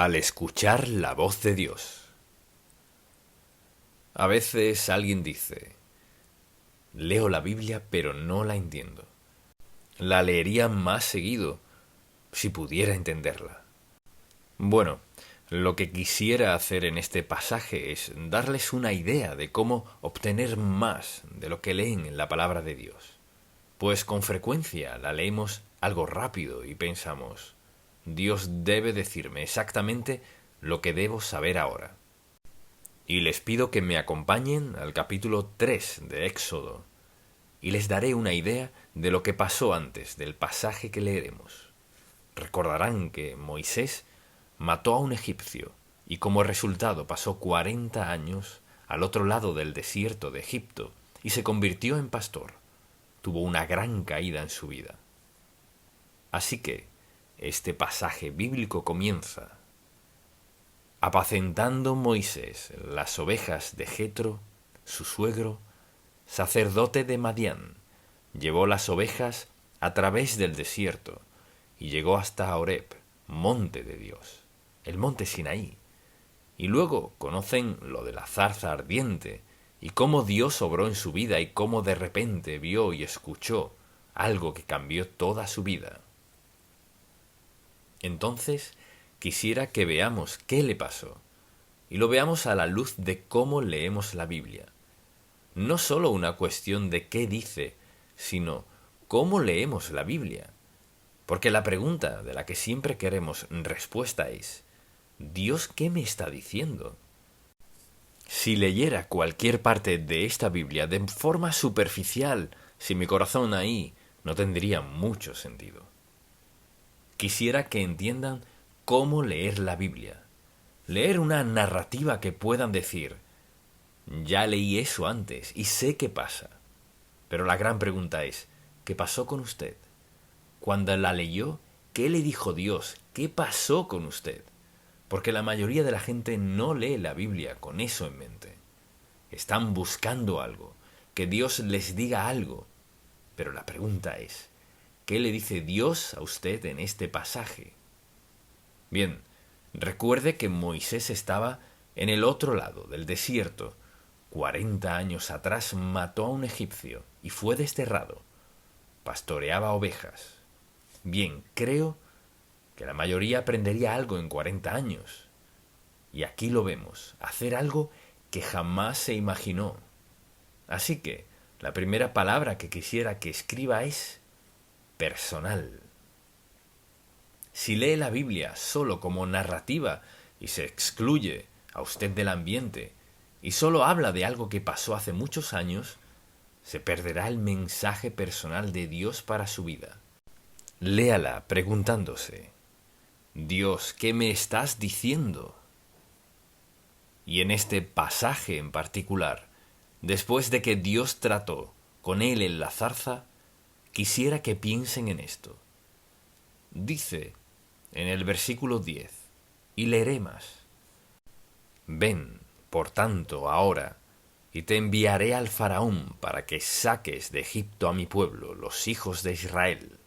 Al escuchar la voz de Dios. A veces alguien dice, leo la Biblia pero no la entiendo. La leería más seguido si pudiera entenderla. Bueno, lo que quisiera hacer en este pasaje es darles una idea de cómo obtener más de lo que leen en la palabra de Dios. Pues con frecuencia la leemos algo rápido y pensamos, Dios debe decirme exactamente lo que debo saber ahora. Y les pido que me acompañen al capítulo 3 de Éxodo, y les daré una idea de lo que pasó antes del pasaje que leeremos. Recordarán que Moisés mató a un egipcio, y como resultado pasó 40 años al otro lado del desierto de Egipto, y se convirtió en pastor. Tuvo una gran caída en su vida. Así que este pasaje bíblico comienza: apacentando Moisés las ovejas de Jetro, su suegro, sacerdote de Madián, llevó las ovejas a través del desierto y llegó hasta Horeb, monte de Dios, el monte Sinaí. Y luego conocen lo de la zarza ardiente y cómo Dios obró en su vida y cómo de repente vio y escuchó algo que cambió toda su vida. Entonces, quisiera que veamos qué le pasó, y lo veamos a la luz de cómo leemos la Biblia. No solo una cuestión de qué dice, sino cómo leemos la Biblia. Porque la pregunta de la que siempre queremos respuesta es, ¿Dios qué me está diciendo? Si leyera cualquier parte de esta Biblia de forma superficial, sin mi corazón ahí, no tendría mucho sentido. Quisiera que entiendan cómo leer la Biblia. Leer una narrativa que puedan decir, ya leí eso antes y sé qué pasa. Pero la gran pregunta es, ¿qué pasó con usted? Cuando la leyó, ¿qué le dijo Dios? ¿Qué pasó con usted? Porque la mayoría de la gente no lee la Biblia con eso en mente. Están buscando algo, que Dios les diga algo. Pero la pregunta es, ¿qué le dice Dios a usted en este pasaje? Bien, recuerde que Moisés estaba en el otro lado del desierto. 40 años atrás mató a un egipcio y fue desterrado. Pastoreaba ovejas. Bien, creo que la mayoría aprendería algo en 40 años. Y aquí lo vemos, hacer algo que jamás se imaginó. Así que, la primera palabra que quisiera que escriba es personal. Si lee la Biblia solo como narrativa y se excluye a usted del ambiente y solo habla de algo que pasó hace muchos años, se perderá el mensaje personal de Dios para su vida. Léala preguntándose, Dios, ¿qué me estás diciendo? Y en este pasaje en particular, después de que Dios trató con él en la zarza, quisiera que piensen en esto. Dice en el versículo 10, y leeré más. Ven, por tanto, ahora, y te enviaré al faraón para que saques de Egipto a mi pueblo, los hijos de Israel.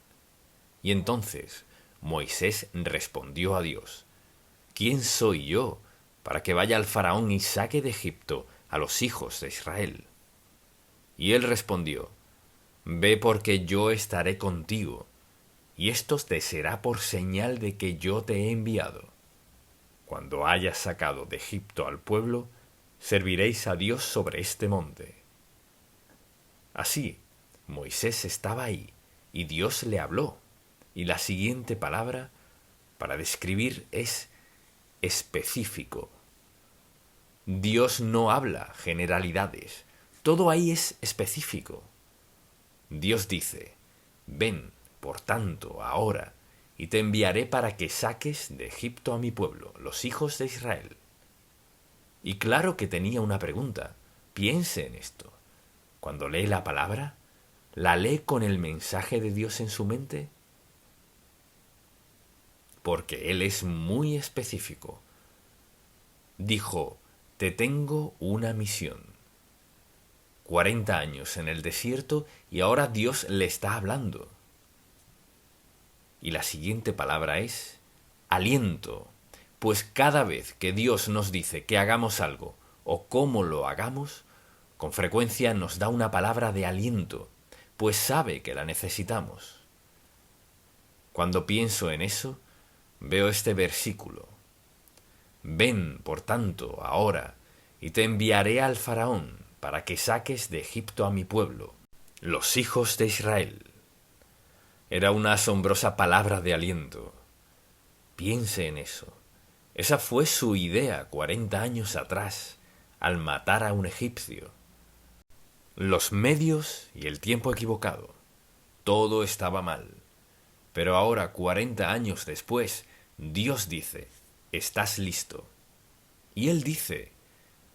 Y entonces Moisés respondió a Dios, ¿quién soy yo para que vaya al faraón y saque de Egipto a los hijos de Israel? Y él respondió, ve porque yo estaré contigo, y esto te será por señal de que yo te he enviado. Cuando hayas sacado de Egipto al pueblo, serviréis a Dios sobre este monte. Así, Moisés estaba ahí, y Dios le habló, y la siguiente palabra para describir es específico. Dios no habla generalidades, todo ahí es específico. Dios dice, ven, por tanto, ahora, y te enviaré para que saques de Egipto a mi pueblo, los hijos de Israel. Y claro que tenía una pregunta, piense en esto. Cuando lee la palabra, ¿la lee con el mensaje de Dios en su mente? Porque Él es muy específico. Dijo, te tengo una misión. 40 años en el desierto y ahora Dios le está hablando. Y la siguiente palabra es aliento, Pues cada vez que Dios nos dice que hagamos algo o cómo lo hagamos, con frecuencia nos da una palabra de aliento, pues sabe que la necesitamos. Cuando pienso en eso, veo este versículo. Ven, por tanto, ahora, y te enviaré al faraón, para que saques de Egipto a mi pueblo, los hijos de Israel. Era una asombrosa palabra de aliento. Piense en eso. Esa fue su idea 40 años atrás, al matar a un egipcio. Los medios y el tiempo equivocado. Todo estaba mal. Pero ahora, 40 años después, Dios dice, estás listo. Y Él dice,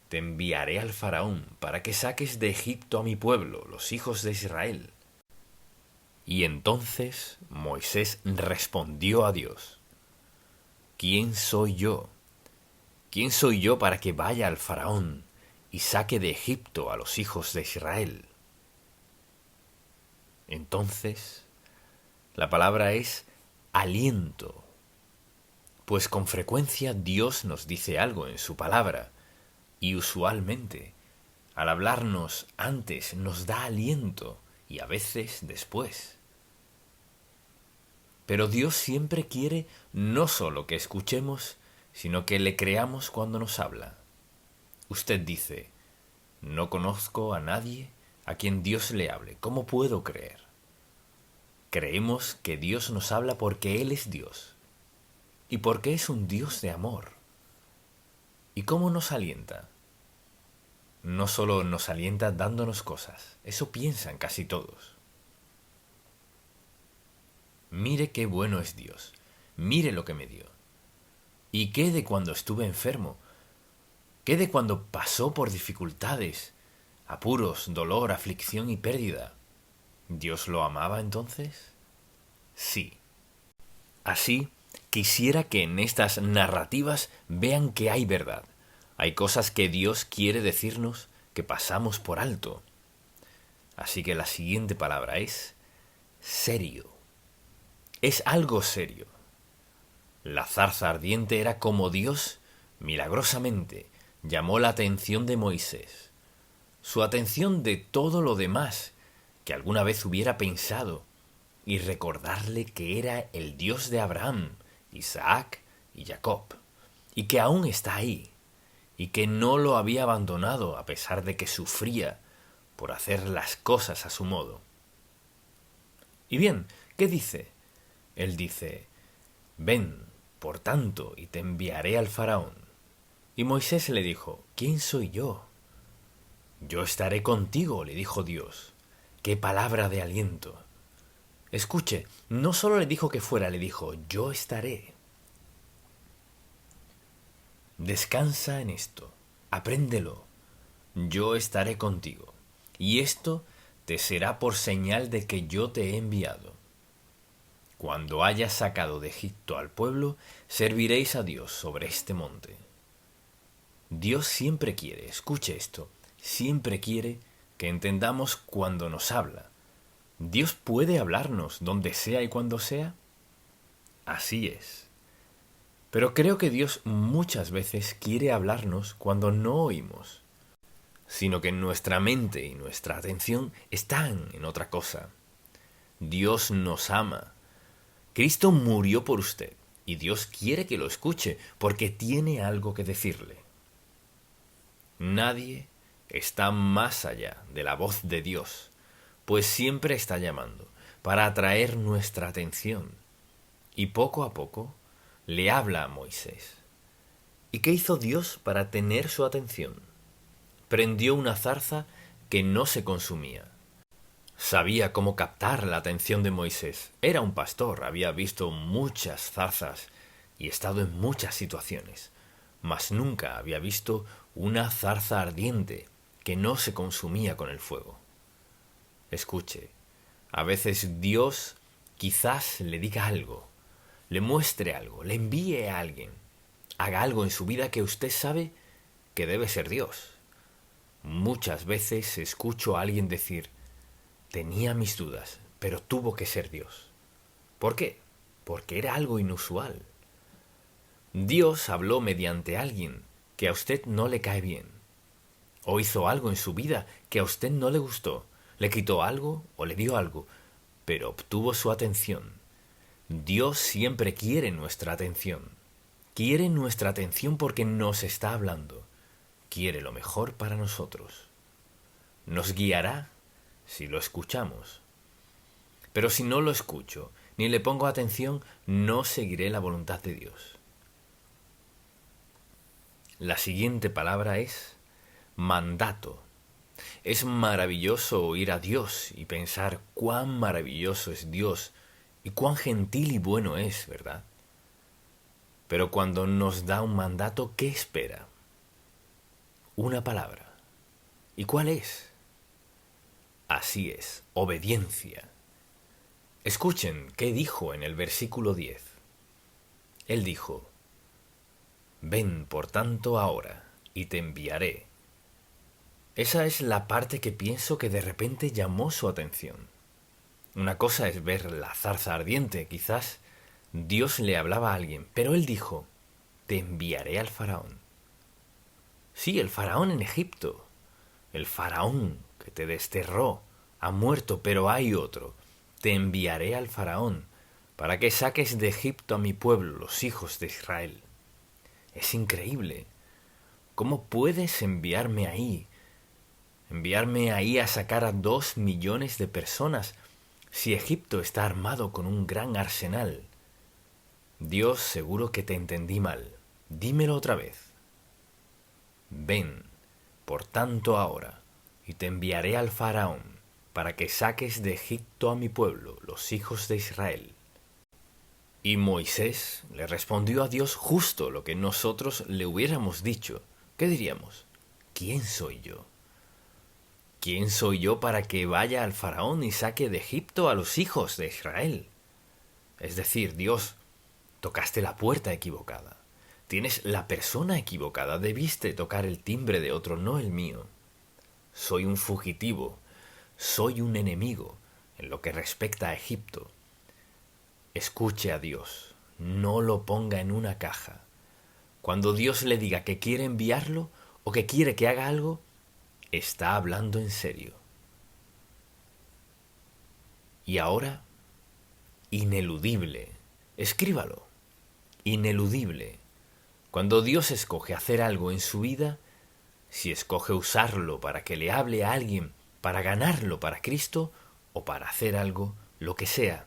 te enviaré al faraón para que saques de Egipto a mi pueblo, los hijos de Israel. Y entonces Moisés respondió a Dios, ¿quién soy yo? ¿Quién soy yo para que vaya al faraón y saque de Egipto a los hijos de Israel? Entonces, la palabra es aliento, pues con frecuencia Dios nos dice algo en su palabra, y usualmente, al hablarnos antes nos da aliento y a veces después. Pero Dios siempre quiere no solo que escuchemos, sino que le creamos cuando nos habla. Usted dice, no conozco a nadie a quien Dios le hable. ¿Cómo puedo creer? Creemos que Dios nos habla porque Él es Dios y porque es un Dios de amor. ¿Y cómo nos alienta? No solo nos alienta dándonos cosas, eso piensan casi todos. Mire qué bueno es Dios, mire lo que me dio. ¿Y qué de cuando estuve enfermo? ¿Qué de cuando pasó por dificultades, apuros, dolor, aflicción y pérdida? ¿Dios lo amaba entonces? Sí. Así, quisiera que en estas narrativas vean que hay verdad. Hay cosas que Dios quiere decirnos que pasamos por alto. Así que la siguiente palabra es serio. Es algo serio. La zarza ardiente era como Dios, milagrosamente, llamó la atención de Moisés. Su atención de todo lo demás que alguna vez hubiera pensado y recordarle que era el Dios de Abraham, Isaac y Jacob, y que aún está ahí, y que no lo había abandonado a pesar de que sufría por hacer las cosas a su modo. Y bien, ¿qué dice? Él dice, ven, por tanto, y te enviaré al faraón. Y Moisés le dijo, ¿quién soy yo? Yo estaré contigo, le dijo Dios. ¡Qué palabra de aliento! Escuche, no solo le dijo que fuera, le dijo, yo estaré. Descansa en esto, apréndelo. Yo estaré contigo, y esto te será por señal de que yo te he enviado. Cuando hayas sacado de Egipto al pueblo, serviréis a Dios sobre este monte. Dios siempre quiere, escuche esto, siempre quiere que entendamos cuando nos habla. ¿Dios puede hablarnos donde sea y cuando sea? Así es. Pero creo que Dios muchas veces quiere hablarnos cuando no oímos, sino que nuestra mente y nuestra atención están en otra cosa. Dios nos ama. Cristo murió por usted y Dios quiere que lo escuche porque tiene algo que decirle. Nadie está más allá de la voz de Dios, pues siempre está llamando para atraer nuestra atención. Y poco a poco le habla a Moisés. ¿Y qué hizo Dios para tener su atención? Prendió una zarza que no se consumía. Sabía cómo captar la atención de Moisés. Era un pastor, había visto muchas zarzas y estado en muchas situaciones, mas nunca había visto una zarza ardiente que no se consumía con el fuego. Escuche, a veces Dios quizás le diga algo, le muestre algo, le envíe a alguien, haga algo en su vida que usted sabe que debe ser Dios. Muchas veces escucho a alguien decir, tenía mis dudas, pero tuvo que ser Dios. ¿Por qué? Porque era algo inusual. Dios habló mediante alguien que a usted no le cae bien. O hizo algo en su vida que a usted no le gustó. Le quitó algo o le dio algo, pero obtuvo su atención. Dios siempre quiere nuestra atención. Quiere nuestra atención porque nos está hablando. Quiere lo mejor para nosotros. Nos guiará si lo escuchamos. Pero si no lo escucho, ni le pongo atención, no seguiré la voluntad de Dios. La siguiente palabra es mandato. Es maravilloso oír a Dios y pensar cuán maravilloso es Dios y cuán gentil y bueno es, ¿verdad? Pero cuando nos da un mandato, ¿qué espera? Una palabra. ¿Y cuál es? Así es, obediencia. Escuchen qué dijo en el versículo 10. Él dijo: ven por tanto ahora, y te enviaré. Esa es la parte que pienso que de repente llamó su atención. Una cosa es ver la zarza ardiente, quizás Dios le hablaba a alguien, pero él dijo: te enviaré al faraón. Sí, el faraón en Egipto, el faraón que te desterró, ha muerto, pero hay otro. Te enviaré al faraón para que saques de Egipto a mi pueblo, los hijos de Israel. Es increíble. ¿Cómo puedes enviarme ahí? Enviarme ahí a sacar a 2 millones de personas si Egipto está armado con un gran arsenal. Dios, seguro que te entendí mal. Dímelo otra vez. Ven, por tanto ahora, y te enviaré al faraón, para que saques de Egipto a mi pueblo, los hijos de Israel. Y Moisés le respondió a Dios justo lo que nosotros le hubiéramos dicho. ¿Qué diríamos? ¿Quién soy yo? ¿Quién soy yo para que vaya al faraón y saque de Egipto a los hijos de Israel? Es decir, Dios, tocaste la puerta equivocada. Tienes la persona equivocada. Debiste tocar el timbre de otro, no el mío. Soy un fugitivo. Soy un enemigo en lo que respecta a Egipto. Escuche a Dios. No lo ponga en una caja. Cuando Dios le diga que quiere enviarlo o que quiere que haga algo, está hablando en serio. Y ahora, ineludible. Escríbalo. Ineludible. Cuando Dios escoge hacer algo en su vida, si escoge usarlo para que le hable a alguien, para ganarlo para Cristo o para hacer algo, lo que sea,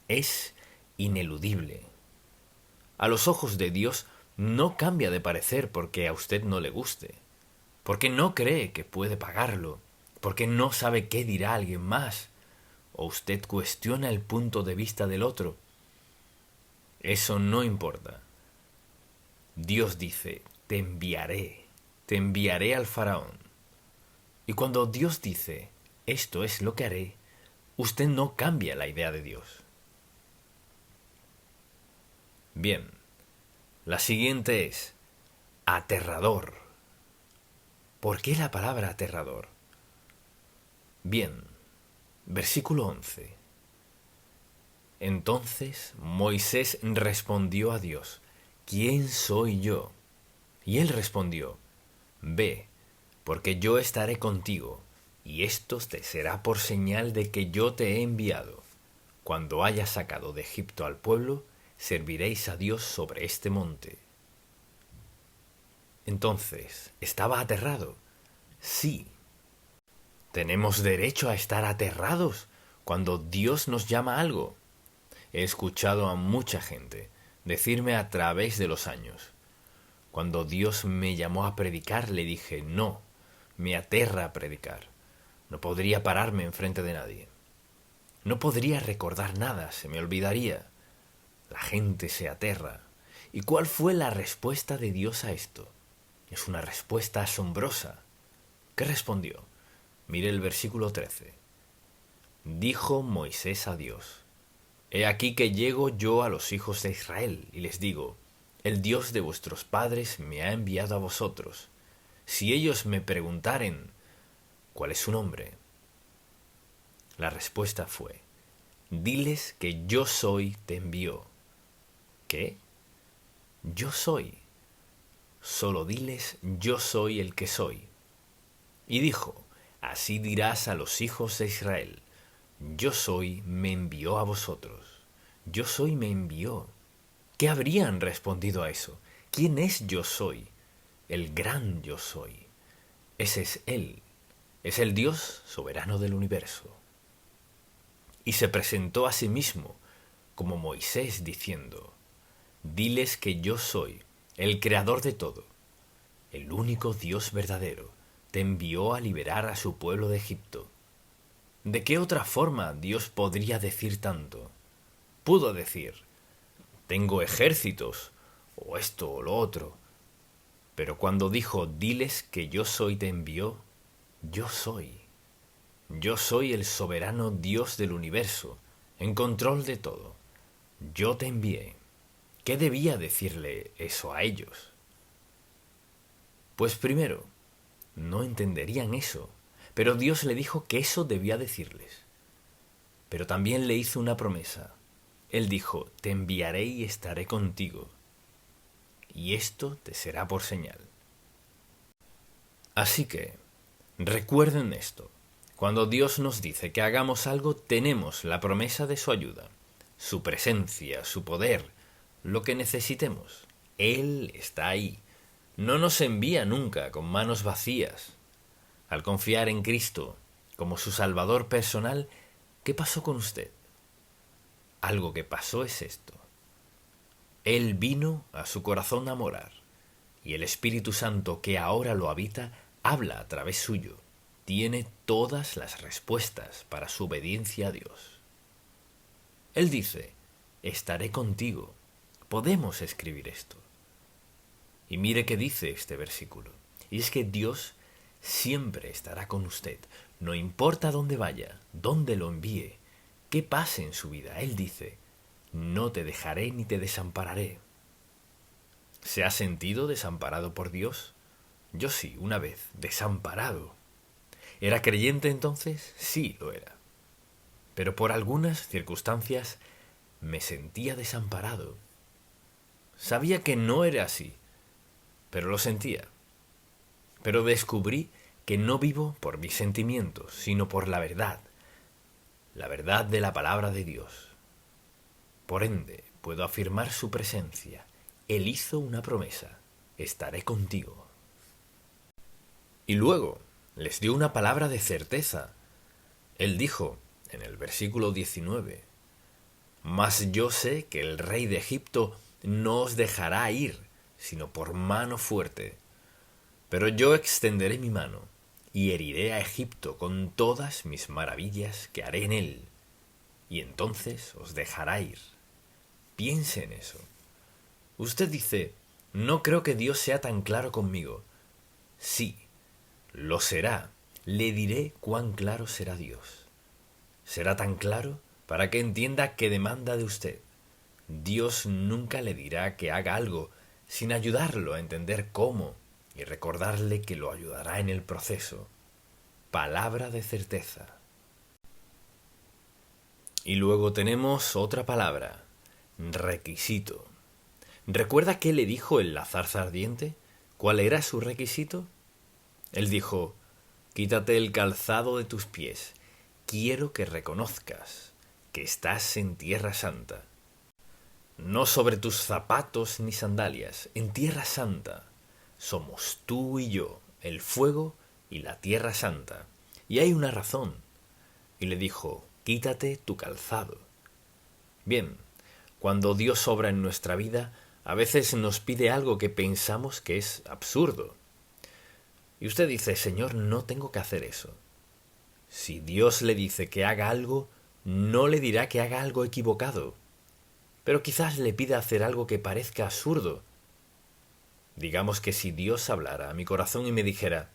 es ineludible. A los ojos de Dios no cambia de parecer porque a usted no le guste, porque no cree que puede pagarlo, porque no sabe qué dirá alguien más, o usted cuestiona el punto de vista del otro. Eso no importa. Dios dice: te enviaré al faraón. Y cuando Dios dice: esto es lo que haré, usted no cambia la idea de Dios. Bien, la siguiente es aterrador. ¿Por qué la palabra aterrador? Bien, versículo 11. Entonces Moisés respondió a Dios: ¿quién soy yo? Y él respondió: ve, porque yo estaré contigo, y esto te será por señal de que yo te he enviado. Cuando hayas sacado de Egipto al pueblo, serviréis a Dios sobre este monte. Entonces, ¿estaba aterrado? Sí. ¿Tenemos derecho a estar aterrados cuando Dios nos llama a algo? He escuchado a mucha gente decirme a través de los años: cuando Dios me llamó a predicar, le dije: no, me aterra predicar. No podría pararme enfrente de nadie. No podría recordar nada, se me olvidaría. La gente se aterra. ¿Y cuál fue la respuesta de Dios a esto? Es una respuesta asombrosa. ¿Qué respondió? Mire el versículo 13. Dijo Moisés a Dios: he aquí que llego yo a los hijos de Israel, y les digo: el Dios de vuestros padres me ha enviado a vosotros. Si ellos me preguntaren: ¿cuál es su nombre? La respuesta fue: diles que yo soy te envió. ¿Qué? yo soy. Solo diles, yo soy el que soy. Y dijo, así dirás a los hijos de Israel, yo soy, me envió a vosotros. Yo soy, me envió. ¿Qué habrían respondido a eso? ¿Quién es yo soy? El gran yo soy. Ese es Él. Es el Dios soberano del universo. Y se presentó a sí mismo como Moisés diciendo, diles que yo soy el creador de todo, el único Dios verdadero, te envió a liberar a su pueblo de Egipto. ¿De qué otra forma Dios podría decir tanto? Pudo decir, tengo ejércitos, o esto o lo otro, pero cuando dijo, diles que yo soy te envió, yo soy. Yo soy el soberano Dios del universo, en control de todo. Yo te envié. ¿Qué debía decirle eso a ellos? Pues primero, no entenderían eso, pero Dios le dijo que eso debía decirles. Pero también le hizo una promesa. Él dijo, te enviaré y estaré contigo, y esto te será por señal. Así que, recuerden esto. Cuando Dios nos dice que hagamos algo, tenemos la promesa de su ayuda, su presencia, su poder, lo que necesitemos. Él está ahí. No nos envía nunca con manos vacías. Al confiar en Cristo como su Salvador personal, ¿qué pasó con usted? Algo que pasó es esto. Él vino a su corazón a morar, y el Espíritu Santo que ahora lo habita habla a través suyo. Tiene todas las respuestas para su obediencia a Dios. Él dice, estaré contigo. Podemos escribir esto. Y mire qué dice este versículo. Y es que Dios siempre estará con usted. No importa dónde vaya, dónde lo envíe, qué pase en su vida. Él dice, no te dejaré ni te desampararé. ¿Se ha sentido desamparado por Dios? Yo sí, una vez, desamparado. ¿Era creyente entonces? Sí, lo era. Pero por algunas circunstancias me sentía desamparado. Sabía que no era así, pero lo sentía. Pero descubrí que no vivo por mis sentimientos, sino por la verdad de la palabra de Dios. Por ende, puedo afirmar su presencia. Él hizo una promesa, estaré contigo. Y luego les dio una palabra de certeza. Él dijo, en el versículo 19, mas yo sé que el rey de Egipto no os dejará ir, sino por mano fuerte. Pero yo extenderé mi mano, y heriré a Egipto con todas mis maravillas que haré en él, y entonces os dejará ir. Piense en eso. Usted dice, no creo que Dios sea tan claro conmigo. Sí, lo será. Le diré cuán claro será Dios. Será tan claro para que entienda qué demanda de usted. Dios nunca le dirá que haga algo sin ayudarlo a entender cómo y recordarle que lo ayudará en el proceso. Palabra de certeza. Y luego tenemos otra palabra, requisito. ¿Recuerda qué le dijo el la zarza ardiente? ¿Cuál era su requisito? Él dijo, quítate el calzado de tus pies. Quiero que reconozcas que estás en tierra santa. No sobre tus zapatos ni sandalias, en tierra santa. Somos tú y yo, el fuego y la tierra santa. Y hay una razón. Y le dijo, quítate tu calzado. Bien, cuando Dios obra en nuestra vida, a veces nos pide algo que pensamos que es absurdo. Y usted dice, Señor, no tengo que hacer eso. Si Dios le dice que haga algo, no le dirá que haga algo equivocado. Pero quizás le pida hacer algo que parezca absurdo. Digamos que si Dios hablara a mi corazón y me dijera,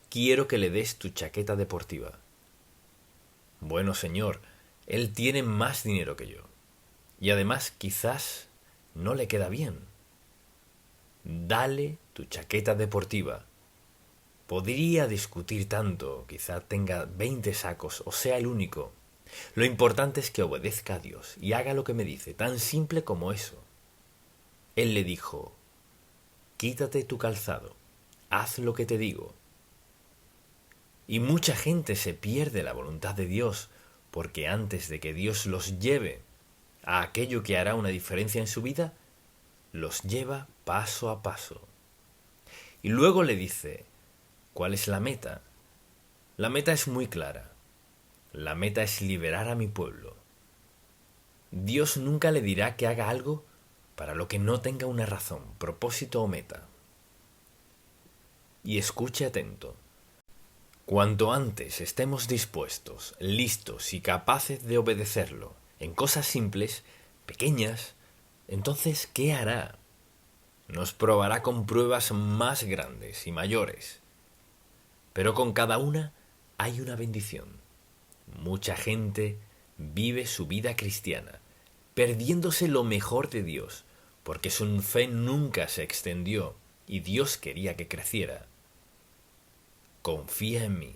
quiero que le des tu chaqueta deportiva. Bueno, Señor, Él tiene más dinero que yo. Y además quizás no le queda bien. Dale tu chaqueta deportiva. Podría discutir tanto, quizá tenga 20 sacos o sea el único. Lo importante es que obedezca a Dios y haga lo que me dice, tan simple como eso. Él le dijo, quítate tu calzado, haz lo que te digo. Y mucha gente se pierde la voluntad de Dios, porque antes de que Dios los lleve a aquello que hará una diferencia en su vida, los lleva paso a paso. Y luego le dice, ¿cuál es la meta? La meta es muy clara. La meta es liberar a mi pueblo. Dios nunca le dirá que haga algo para lo que no tenga una razón, propósito o meta. Y escuche atento. Cuanto antes estemos dispuestos, listos y capaces de obedecerlo en cosas simples, pequeñas, entonces, ¿qué hará? Nos probará con pruebas más grandes y mayores. Pero con cada una hay una bendición. Mucha gente vive su vida cristiana, perdiéndose lo mejor de Dios, porque su fe nunca se extendió y Dios quería que creciera. Confía en mí.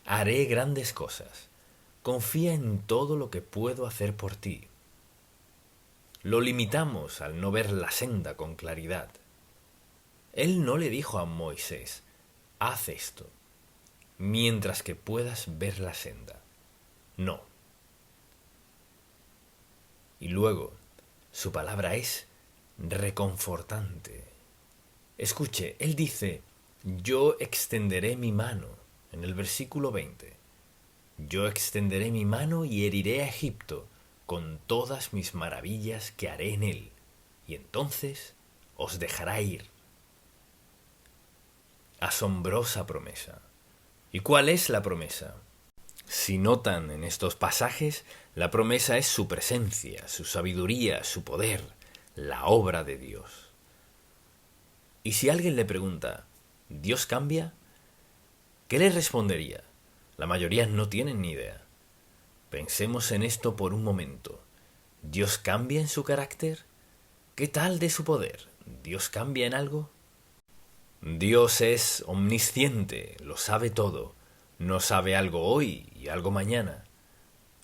Haré grandes cosas. Confía en todo lo que puedo hacer por ti. Lo limitamos al no ver la senda con claridad. Él no le dijo a Moisés, haz esto, mientras que puedas ver la senda. No. Y luego, su palabra es reconfortante. Escuche, él dice, yo extenderé mi mano, en el versículo 20. Yo extenderé mi mano y heriré a Egipto con todas mis maravillas que haré en él, y entonces os dejará ir. Asombrosa promesa. ¿Y cuál es la promesa? Si notan en estos pasajes, la promesa es su presencia, su sabiduría, su poder, la obra de Dios. Y si alguien le pregunta, ¿Dios cambia? ¿Qué le respondería? La mayoría no tienen ni idea. Pensemos en esto por un momento. ¿Dios cambia en su carácter? ¿Qué tal de su poder? ¿Dios cambia en algo? Dios es omnisciente, lo sabe todo. No sabe algo hoy y algo mañana.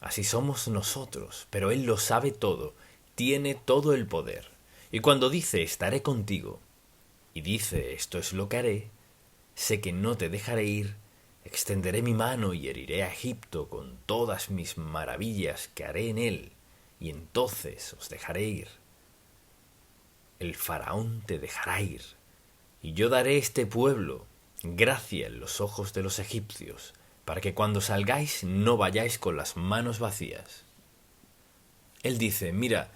Así somos nosotros, pero Él lo sabe todo, tiene todo el poder. Y cuando dice estaré contigo, y dice esto es lo que haré, sé que no te dejaré ir, extenderé mi mano y heriré a Egipto con todas mis maravillas que haré en él, y entonces os dejaré ir. El faraón te dejará ir, y yo daré este pueblo gracia en los ojos de los egipcios, para que cuando salgáis no vayáis con las manos vacías. Él dice, mira,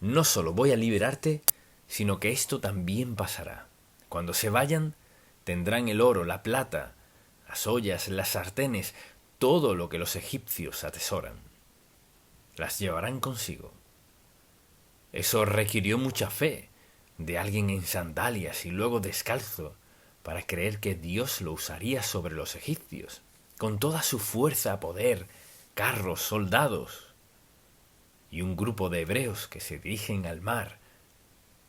no solo voy a liberarte, sino que esto también pasará. Cuando se vayan, tendrán el oro, la plata, las ollas, las sartenes, todo lo que los egipcios atesoran. Las llevarán consigo. Eso requirió mucha fe de alguien en sandalias y luego descalzo para creer que Dios lo usaría sobre los egipcios, con toda su fuerza, poder, carros, soldados y un grupo de hebreos que se dirigen al mar,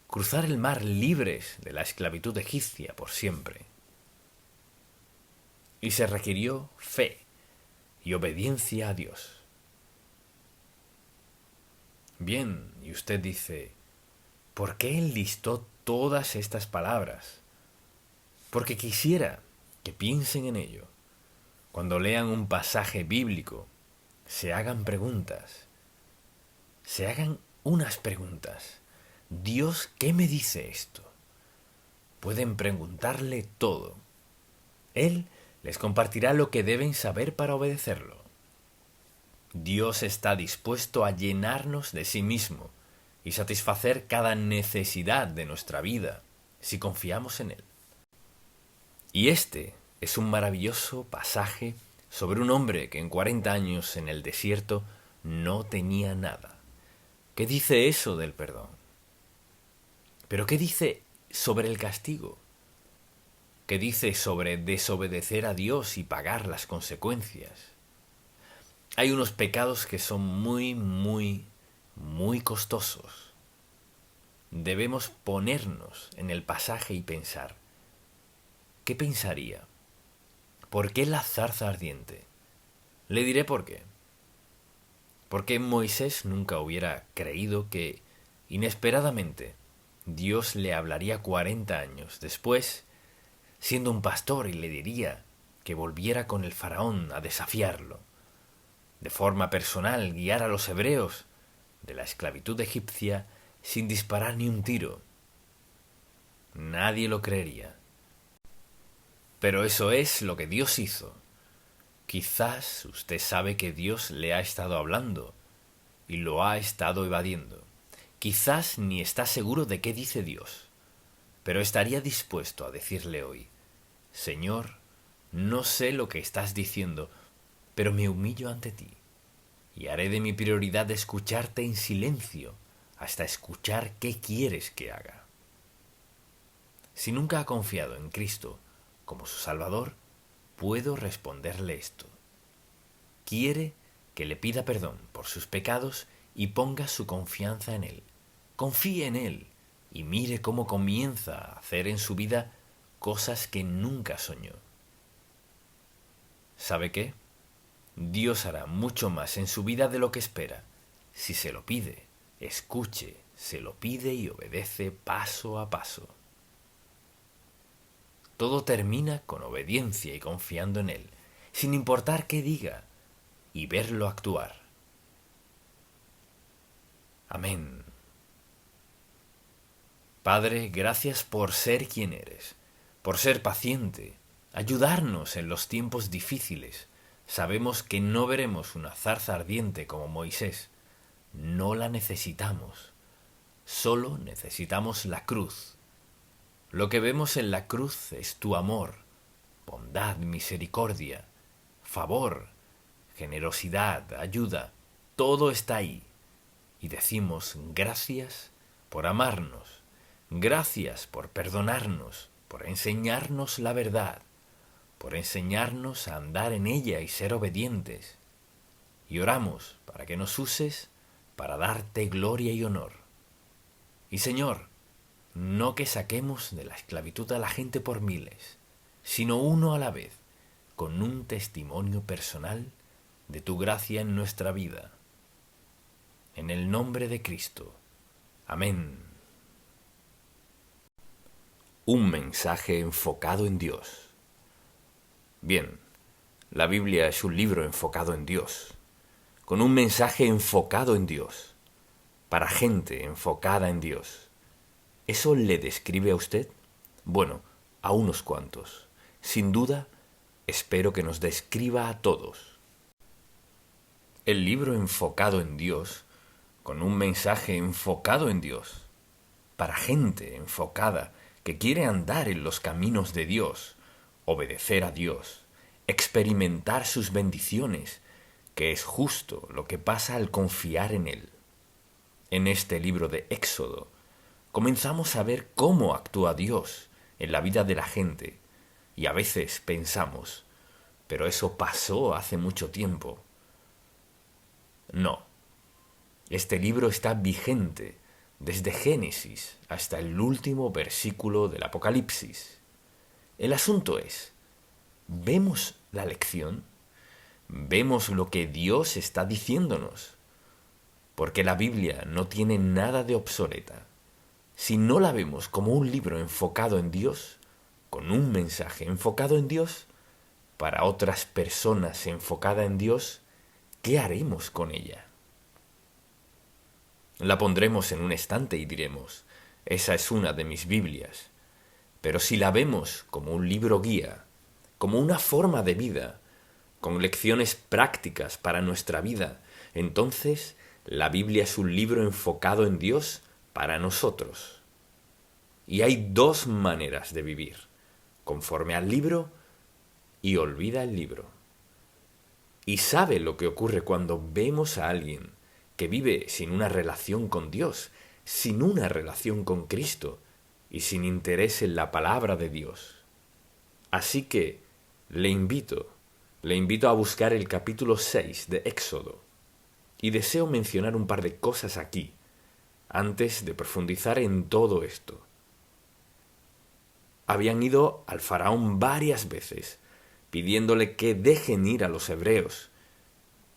cruzar el mar libres de la esclavitud egipcia por siempre. Y se requirió fe y obediencia a Dios. Bien, y usted dice, ¿por qué enlistó todas estas palabras? Porque quisiera que piensen en ello. Cuando lean un pasaje bíblico, se hagan preguntas. Se hagan unas preguntas. Dios, ¿qué me dice esto? Pueden preguntarle todo. Él les compartirá lo que deben saber para obedecerlo. Dios está dispuesto a llenarnos de sí mismo y satisfacer cada necesidad de nuestra vida si confiamos en Él. Y este es un maravilloso pasaje sobre un hombre que en 40 años en el desierto no tenía nada. ¿Qué dice eso del perdón? ¿Pero qué dice sobre el castigo? ¿Qué dice sobre desobedecer a Dios y pagar las consecuencias? Hay unos pecados que son muy, muy, muy costosos. Debemos ponernos en el pasaje y pensar, ¿qué pensaría? ¿Por qué la zarza ardiente? Le diré por qué. Porque Moisés nunca hubiera creído que, inesperadamente, Dios le hablaría 40 años después, siendo un pastor, y le diría que volviera con el faraón a desafiarlo. De forma personal, guiar a los hebreos de la esclavitud egipcia sin disparar ni un tiro. Nadie lo creería. Pero eso es lo que Dios hizo. Quizás usted sabe que Dios le ha estado hablando y lo ha estado evadiendo. Quizás ni está seguro de qué dice Dios, pero estaría dispuesto a decirle hoy: Señor, no sé lo que estás diciendo, pero me humillo ante ti y haré de mi prioridad escucharte en silencio hasta escuchar qué quieres que haga. Si nunca ha confiado en Cristo como su Salvador, puedo responderle esto. Quiere que le pida perdón por sus pecados y ponga su confianza en Él. Confíe en Él y mire cómo comienza a hacer en su vida cosas que nunca soñó. ¿Sabe qué? Dios hará mucho más en su vida de lo que espera. Si se lo pide, escuche, se lo pide y obedece paso a paso. Todo termina con obediencia y confiando en Él, sin importar qué diga, y verlo actuar. Amén. Padre, gracias por ser quien eres, por ser paciente, ayudarnos en los tiempos difíciles. Sabemos que no veremos una zarza ardiente como Moisés. No la necesitamos. Solo necesitamos la cruz. Lo que vemos en la cruz es tu amor, bondad, misericordia, favor, generosidad, ayuda. Todo está ahí. Y decimos gracias por amarnos, gracias por perdonarnos, por enseñarnos la verdad, por enseñarnos a andar en ella y ser obedientes. Y oramos para que nos uses para darte gloria y honor. Y Señor, no que saquemos de la esclavitud a la gente por miles, sino uno a la vez, con un testimonio personal de tu gracia en nuestra vida. En el nombre de Cristo. Amén. Un mensaje enfocado en Dios. Bien, la Biblia es un libro enfocado en Dios, con un mensaje enfocado en Dios, para gente enfocada en Dios. ¿Eso le describe a usted? Bueno, a unos cuantos. Sin duda, espero que nos describa a todos. El libro enfocado en Dios, con un mensaje enfocado en Dios, para gente enfocada que quiere andar en los caminos de Dios, obedecer a Dios, experimentar sus bendiciones, que es justo lo que pasa al confiar en Él. En este libro de Éxodo, comenzamos a ver cómo actúa Dios en la vida de la gente, y a veces pensamos, pero eso pasó hace mucho tiempo. No. Este libro está vigente desde Génesis hasta el último versículo del Apocalipsis. El asunto es, ¿vemos la lección? ¿Vemos lo que Dios está diciéndonos? Porque la Biblia no tiene nada de obsoleta. Si no la vemos como un libro enfocado en Dios, con un mensaje enfocado en Dios, para otras personas enfocada en Dios, ¿qué haremos con ella? La pondremos en un estante y diremos, esa es una de mis Biblias. Pero si la vemos como un libro guía, como una forma de vida, con lecciones prácticas para nuestra vida, entonces la Biblia es un libro enfocado en Dios para nosotros. Y hay dos maneras de vivir, conforme al libro y olvida el libro. Y sabe lo que ocurre cuando vemos a alguien que vive sin una relación con Dios, sin una relación con Cristo y sin interés en la palabra de Dios. Así que le invito a buscar el capítulo 6 de Éxodo. Y deseo mencionar un par de cosas aquí, antes de profundizar en todo esto. Habían ido al faraón varias veces, pidiéndole que dejen ir a los hebreos,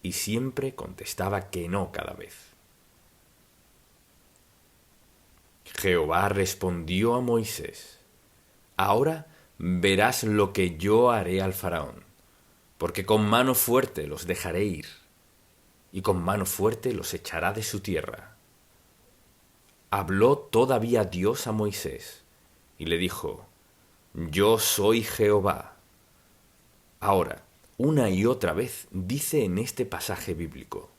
y siempre contestaba que no cada vez. Jehová respondió a Moisés: Ahora verás lo que yo haré al faraón, porque con mano fuerte los dejaré ir, y con mano fuerte los echará de su tierra. Habló todavía Dios a Moisés, y le dijo: Yo soy Jehová. Ahora, una y otra vez dice en este pasaje bíblico: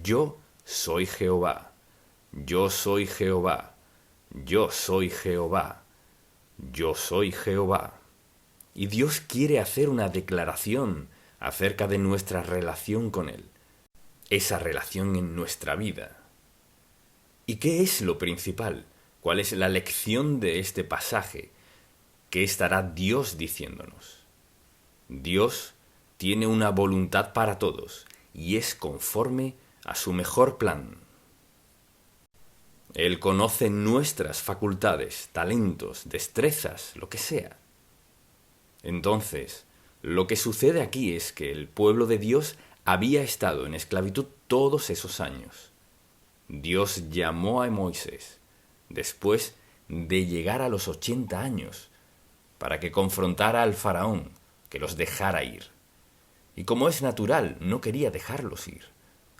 Yo soy Jehová, yo soy Jehová, yo soy Jehová, yo soy Jehová. Y Dios quiere hacer una declaración acerca de nuestra relación con Él, esa relación en nuestra vida. ¿Y qué es lo principal? ¿Cuál es la lección de este pasaje? ¿Qué estará Dios diciéndonos? Dios tiene una voluntad para todos y es conforme a su mejor plan. Él conoce nuestras facultades, talentos, destrezas, lo que sea. Entonces, lo que sucede aquí es que el pueblo de Dios había estado en esclavitud todos esos años. Dios llamó a Moisés, después de llegar a los 80 años, para que confrontara al faraón, que los dejara ir. Y como es natural, no quería dejarlos ir.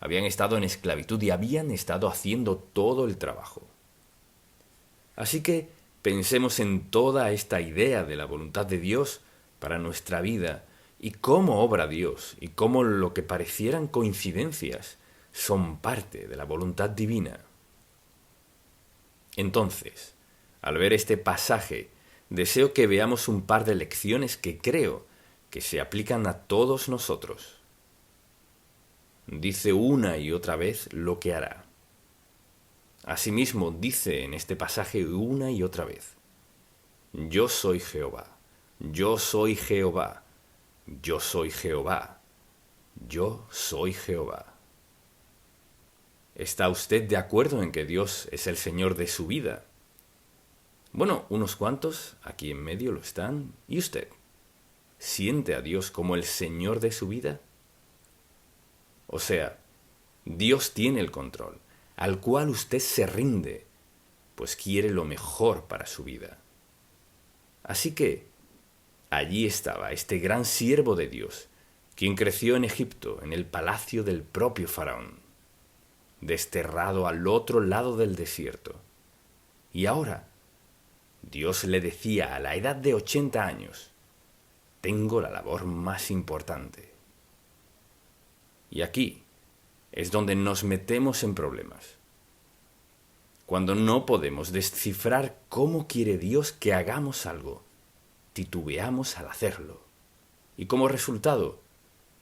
Habían estado en esclavitud y habían estado haciendo todo el trabajo. Así que pensemos en toda esta idea de la voluntad de Dios para nuestra vida y cómo obra Dios y cómo lo que parecieran coincidencias son parte de la voluntad divina. Entonces, al ver este pasaje, deseo que veamos un par de lecciones que creo que se aplican a todos nosotros. Dice una y otra vez lo que hará. Asimismo, dice en este pasaje una y otra vez: Yo soy Jehová, yo soy Jehová, yo soy Jehová, yo soy Jehová. ¿Está usted de acuerdo en que Dios es el Señor de su vida? Bueno, unos cuantos aquí en medio lo están. ¿Y usted? ¿Siente a Dios como el Señor de su vida? O sea, Dios tiene el control, al cual usted se rinde, pues quiere lo mejor para su vida. Así que, allí estaba este gran siervo de Dios, quien creció en Egipto, en el palacio del propio faraón, desterrado al otro lado del desierto. Y ahora, Dios le decía a la edad de 80 años: tengo la labor más importante. Y aquí es donde nos metemos en problemas. Cuando no podemos descifrar cómo quiere Dios que hagamos algo, titubeamos al hacerlo. Y como resultado,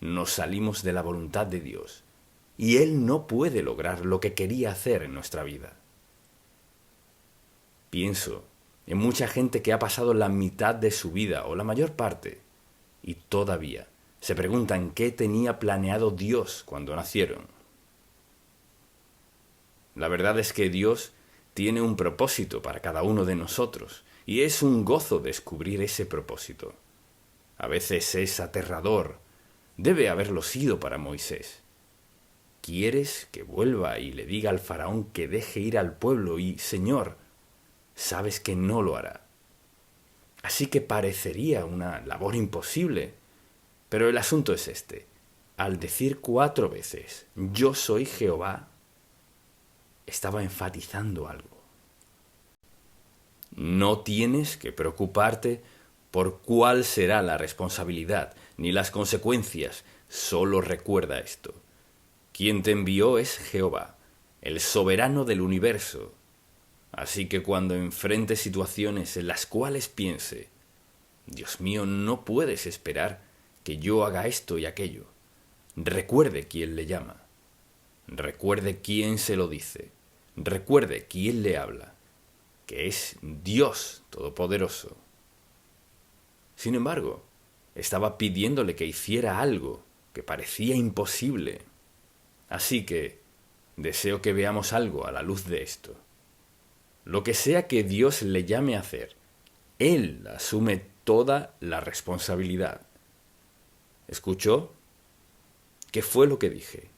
nos salimos de la voluntad de Dios. Y Él no puede lograr lo que quería hacer en nuestra vida. Pienso en mucha gente que ha pasado la mitad de su vida, o la mayor parte, y todavía se preguntan qué tenía planeado Dios cuando nacieron. La verdad es que Dios tiene un propósito para cada uno de nosotros, y es un gozo descubrir ese propósito. A veces es aterrador. Debe haberlo sido para Moisés. ¿Quieres que vuelva y le diga al faraón que deje ir al pueblo? Y, Señor, sabes que no lo hará. Así que parecería una labor imposible. Pero el asunto es este: al decir 4 veces «Yo soy Jehová», estaba enfatizando algo. No tienes que preocuparte por cuál será la responsabilidad ni las consecuencias. Solo recuerda esto: quien te envió es Jehová, el soberano del universo. Así que cuando enfrentes situaciones en las cuales piense: Dios mío, no puedes esperar que yo haga esto y aquello, recuerde quién le llama, recuerde quién se lo dice, recuerde quién le habla, que es Dios Todopoderoso. Sin embargo, estaba pidiéndole que hiciera algo que parecía imposible. Así que deseo que veamos algo a la luz de esto. Lo que sea que Dios le llame a hacer, Él asume toda la responsabilidad. ¿Escuchó? ¿Qué fue lo que dije?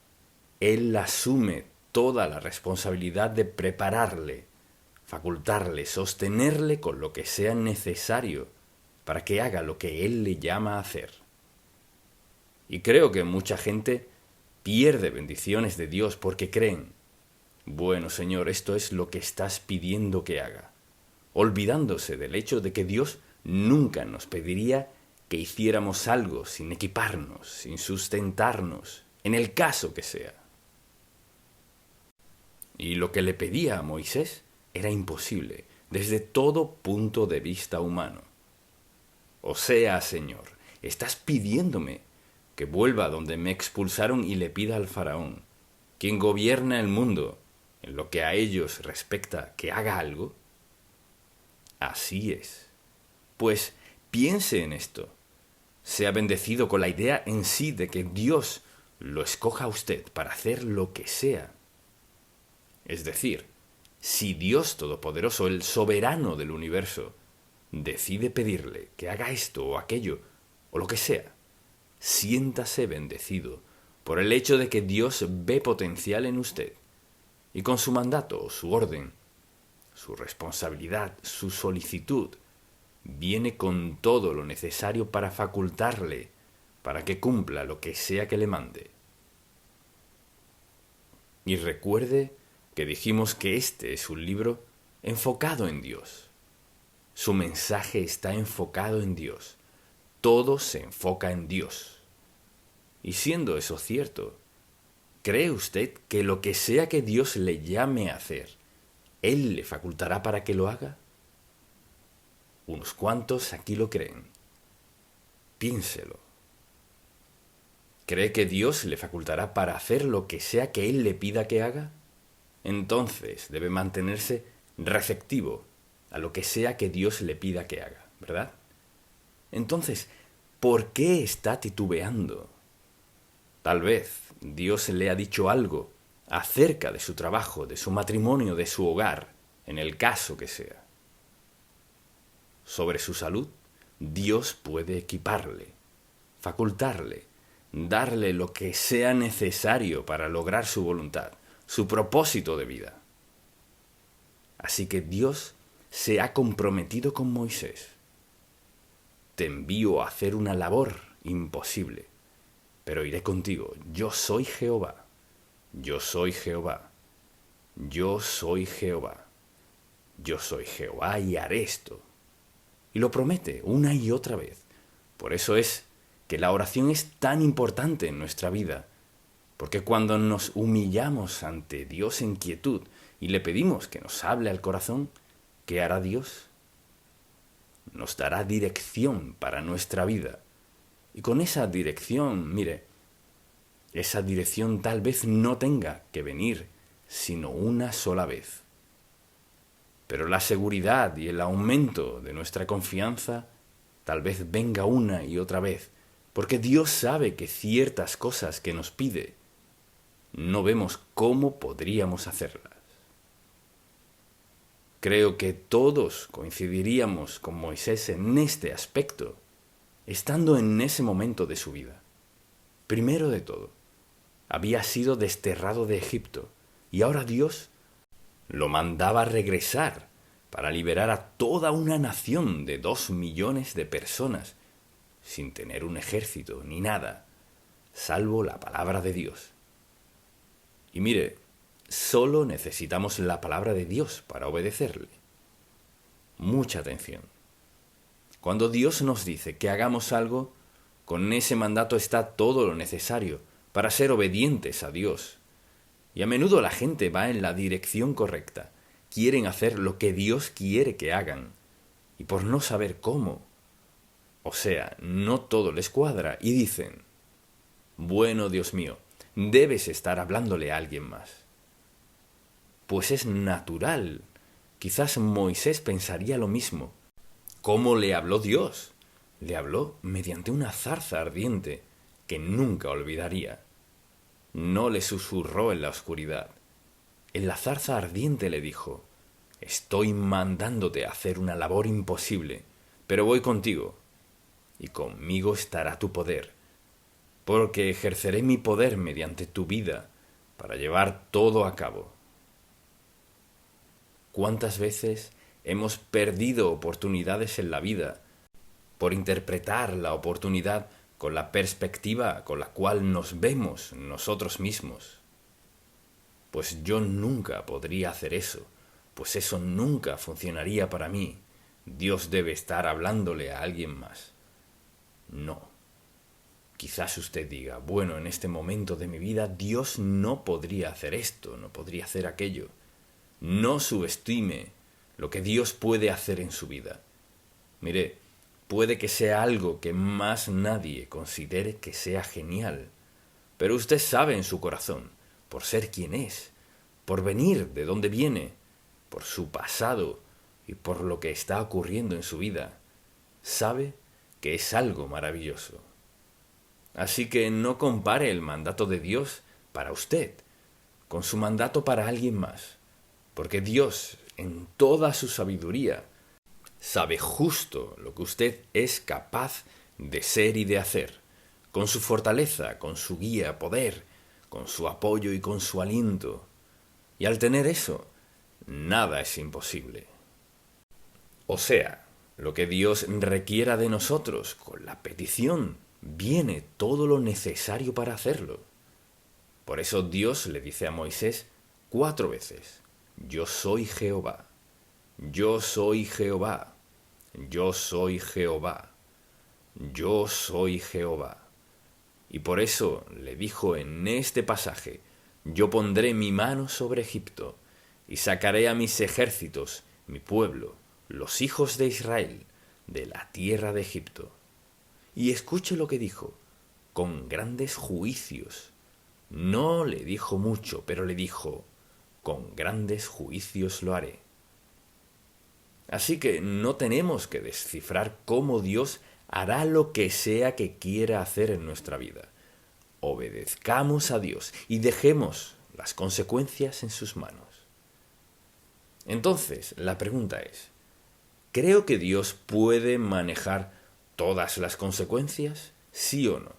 Él asume toda la responsabilidad de prepararle, facultarle, sostenerle con lo que sea necesario para que haga lo que Él le llama a hacer. Y creo que mucha gente pierde bendiciones de Dios porque creen, bueno, Señor, esto es lo que estás pidiendo que haga, olvidándose del hecho de que Dios nunca nos pediría que hiciéramos algo sin equiparnos, sin sustentarnos, en el caso que sea. Y lo que le pedía a Moisés era imposible, desde todo punto de vista humano. O sea, Señor, estás pidiéndome que vuelva a donde me expulsaron y le pida al faraón, quien gobierna el mundo, en lo que a ellos respecta, que haga algo. Así es. Pues piense en esto. Sea bendecido con la idea en sí de que Dios lo escoja a usted para hacer lo que sea. Es decir, si Dios Todopoderoso, el soberano del universo, decide pedirle que haga esto o aquello, o lo que sea, siéntase bendecido por el hecho de que Dios ve potencial en usted, y con su mandato, su orden, su responsabilidad, su solicitud, viene con todo lo necesario para facultarle, para que cumpla lo que sea que le mande. Y recuerde que dijimos que este es un libro enfocado en Dios. Su mensaje está enfocado en Dios. Todo se enfoca en Dios. Y siendo eso cierto, ¿cree usted que lo que sea que Dios le llame a hacer, Él le facultará para que lo haga? Unos cuantos aquí lo creen. Piénselo. ¿Cree que Dios le facultará para hacer lo que sea que Él le pida que haga? Entonces debe mantenerse receptivo a lo que sea que Dios le pida que haga, ¿verdad? Entonces, ¿por qué está titubeando? Tal vez Dios le ha dicho algo acerca de su trabajo, de su matrimonio, de su hogar, en el caso que sea. Sobre su salud, Dios puede equiparle, facultarle, darle lo que sea necesario para lograr su voluntad, su propósito de vida. Así que Dios se ha comprometido con Moisés. Te envío a hacer una labor imposible, pero iré contigo. Yo soy Jehová. Yo soy Jehová. Yo soy Jehová. Yo soy Jehová y haré esto. Y lo promete una y otra vez. Por eso es que la oración es tan importante en nuestra vida, porque cuando nos humillamos ante Dios en quietud y le pedimos que nos hable al corazón, ¿qué hará Dios? Nos dará dirección para nuestra vida. Y con esa dirección, mire, esa dirección tal vez no tenga que venir sino una sola vez. Pero la seguridad y el aumento de nuestra confianza tal vez venga una y otra vez, porque Dios sabe que ciertas cosas que nos pide no vemos cómo podríamos hacerlas. Creo que todos coincidiríamos con Moisés en este aspecto, estando en ese momento de su vida. Primero de todo, había sido desterrado de Egipto y ahora Dios lo mandaba regresar para liberar a toda una nación de 2 millones de personas, sin tener un ejército ni nada, salvo la palabra de Dios. Y mire, solo necesitamos la palabra de Dios para obedecerle. Mucha atención. Cuando Dios nos dice que hagamos algo, con ese mandato está todo lo necesario para ser obedientes a Dios. Y a menudo la gente va en la dirección correcta. Quieren hacer lo que Dios quiere que hagan. Y por no saber cómo, o sea, no todo les cuadra y dicen, bueno, Dios mío, debes estar hablándole a alguien más. Pues es natural. Quizás Moisés pensaría lo mismo. ¿Cómo le habló Dios? Le habló mediante una zarza ardiente que nunca olvidaría. No le susurró en la oscuridad. En la zarza ardiente le dijo, estoy mandándote a hacer una labor imposible, pero voy contigo, y conmigo estará tu poder, porque ejerceré mi poder mediante tu vida para llevar todo a cabo. ¿Cuántas veces hemos perdido oportunidades en la vida por interpretar la oportunidad con la perspectiva con la cual nos vemos nosotros mismos? Pues yo nunca podría hacer eso, pues eso nunca funcionaría para mí. Dios debe estar hablándole a alguien más. No. Quizás usted diga, bueno, en este momento de mi vida Dios no podría hacer esto, no podría hacer aquello. No subestime lo que Dios puede hacer en su vida. Mire, puede que sea algo que más nadie considere que sea genial, pero usted sabe en su corazón, por ser quien es, por venir de donde viene, por su pasado y por lo que está ocurriendo en su vida, sabe que es algo maravilloso. Así que no compare el mandato de Dios para usted con su mandato para alguien más, porque Dios, en toda su sabiduría, sabe justo lo que usted es capaz de ser y de hacer, con su fortaleza, con su guía, poder, con su apoyo y con su aliento. Y al tener eso, nada es imposible. O sea, lo que Dios requiera de nosotros con la petición, viene todo lo necesario para hacerlo. Por eso Dios le dice a Moisés 4 veces, yo soy Jehová, yo soy Jehová, yo soy Jehová, yo soy Jehová. Y por eso le dijo en este pasaje, yo pondré mi mano sobre Egipto y sacaré a mis ejércitos, mi pueblo, los hijos de Israel, de la tierra de Egipto. Y escuche lo que dijo, con grandes juicios. No le dijo mucho, pero le dijo, con grandes juicios lo haré. Así que no tenemos que descifrar cómo Dios hará lo que sea que quiera hacer en nuestra vida. Obedezcamos a Dios y dejemos las consecuencias en sus manos. Entonces, la pregunta es, ¿creo que Dios puede manejar todas las consecuencias? ¿Sí o no?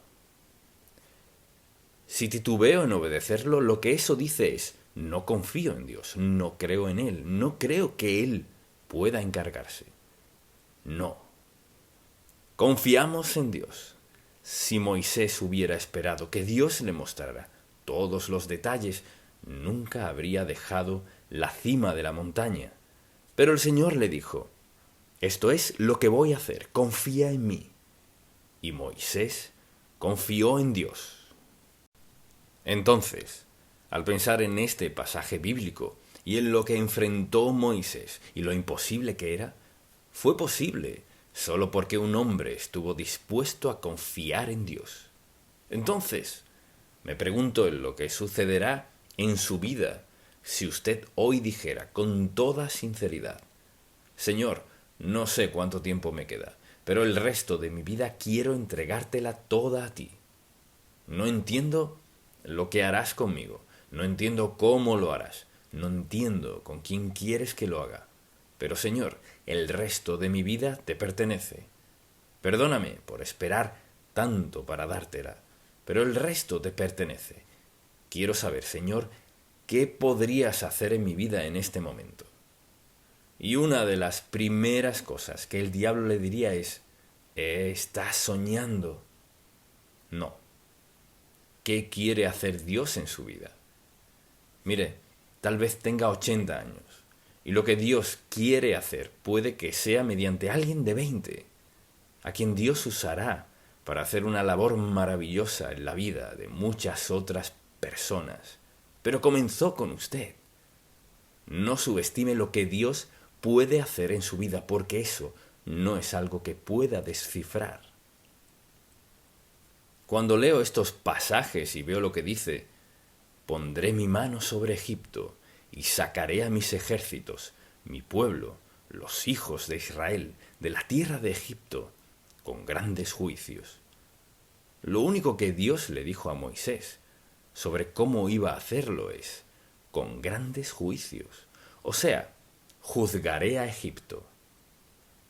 Si titubeo en obedecerlo, lo que eso dice es, no confío en Dios, no creo en Él, no creo que Él pueda encargarse. No. Confiamos en Dios. Si Moisés hubiera esperado que Dios le mostrara todos los detalles, nunca habría dejado la cima de la montaña. Pero el Señor le dijo, esto es lo que voy a hacer, confía en mí. Y Moisés confió en Dios. Entonces, al pensar en este pasaje bíblico y en lo que enfrentó Moisés y lo imposible que era, fue posible solo porque un hombre estuvo dispuesto a confiar en Dios. Entonces, me pregunto en lo que sucederá en su vida si usted hoy dijera con toda sinceridad, Señor, no sé cuánto tiempo me queda, pero el resto de mi vida quiero entregártela toda a ti. No entiendo lo que harás conmigo, no entiendo cómo lo harás, no entiendo con quién quieres que lo haga, pero Señor, el resto de mi vida te pertenece. Perdóname por esperar tanto para dártela, pero el resto te pertenece. Quiero saber, Señor, ¿qué podrías hacer en mi vida en este momento? Y una de las primeras cosas que el diablo le diría es, ¿estás soñando? No. ¿Qué quiere hacer Dios en su vida? Mire, tal vez tenga 80 años, y lo que Dios quiere hacer puede que sea mediante alguien de 20, a quien Dios usará para hacer una labor maravillosa en la vida de muchas otras personas. Pero comenzó con usted. No subestime lo que Dios puede hacer en su vida, porque eso no es algo que pueda descifrar. Cuando leo estos pasajes y veo lo que dice, pondré mi mano sobre Egipto y sacaré a mis ejércitos, mi pueblo, los hijos de Israel, de la tierra de Egipto, con grandes juicios. Lo único que Dios le dijo a Moisés sobre cómo iba a hacerlo es, con grandes juicios. O sea, juzgaré a Egipto.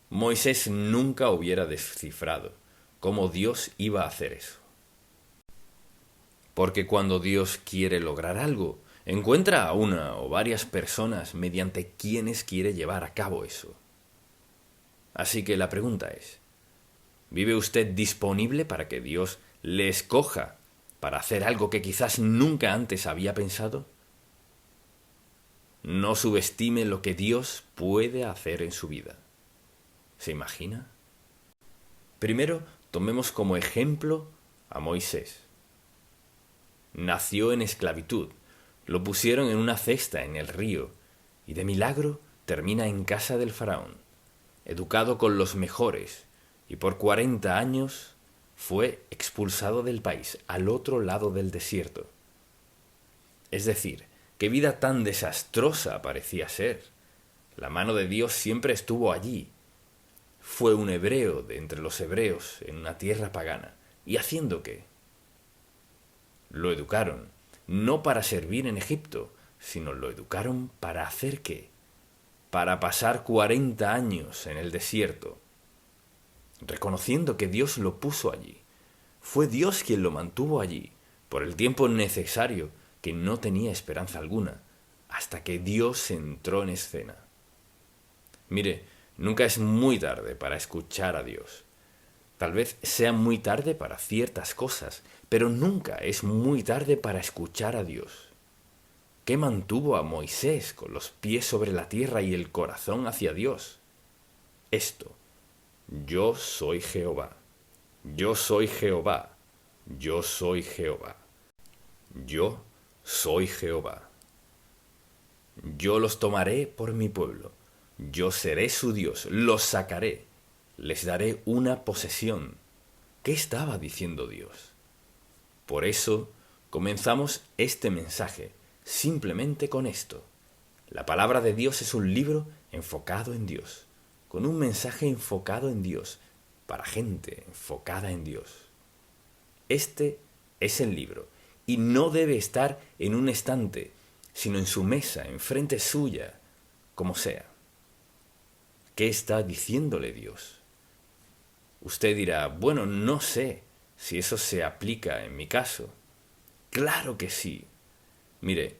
Moisés nunca hubiera descifrado cómo Dios iba a hacer eso. Porque cuando Dios quiere lograr algo, Encuentra a una o varias personas mediante quienes quiere llevar a cabo eso. Así que la pregunta es, ¿vive usted disponible para que Dios le escoja para hacer algo que quizás nunca antes había pensado? No subestime lo que Dios puede hacer en su vida. ¿Se imagina? Primero, tomemos como ejemplo a Moisés. Nació en esclavitud, lo pusieron en una cesta en el río y de milagro termina en casa del faraón, educado con los mejores, y por 40 años fue expulsado del país, al otro lado del desierto. Es decir, qué vida tan desastrosa parecía ser. La mano de Dios siempre estuvo allí. Fue un hebreo de entre los hebreos en una tierra pagana. ¿Y haciendo qué? Lo educaron, no para servir en Egipto, sino lo educaron para hacer qué? Para pasar 40 años en el desierto, reconociendo que Dios lo puso allí. Fue Dios quien lo mantuvo allí, por el tiempo necesario, que no tenía esperanza alguna, hasta que Dios entró en escena. Mire, nunca es muy tarde para escuchar a Dios. Tal vez sea muy tarde para ciertas cosas, pero nunca es muy tarde para escuchar a Dios. ¿Qué mantuvo a Moisés con los pies sobre la tierra y el corazón hacia Dios? Esto: yo soy Jehová, yo soy Jehová, yo soy Jehová, yo soy Jehová. Yo los tomaré por mi pueblo, yo seré su Dios, los sacaré, les daré una posesión. ¿Qué estaba diciendo Dios? Por eso comenzamos este mensaje, simplemente con esto. La palabra de Dios es un libro enfocado en Dios, con un mensaje enfocado en Dios, para gente enfocada en Dios. Este es el libro, y no debe estar en un estante, sino en su mesa, enfrente suya, como sea. ¿Qué está diciéndole Dios? Usted dirá, bueno, no sé si eso se aplica en mi caso. Claro que sí. Mire,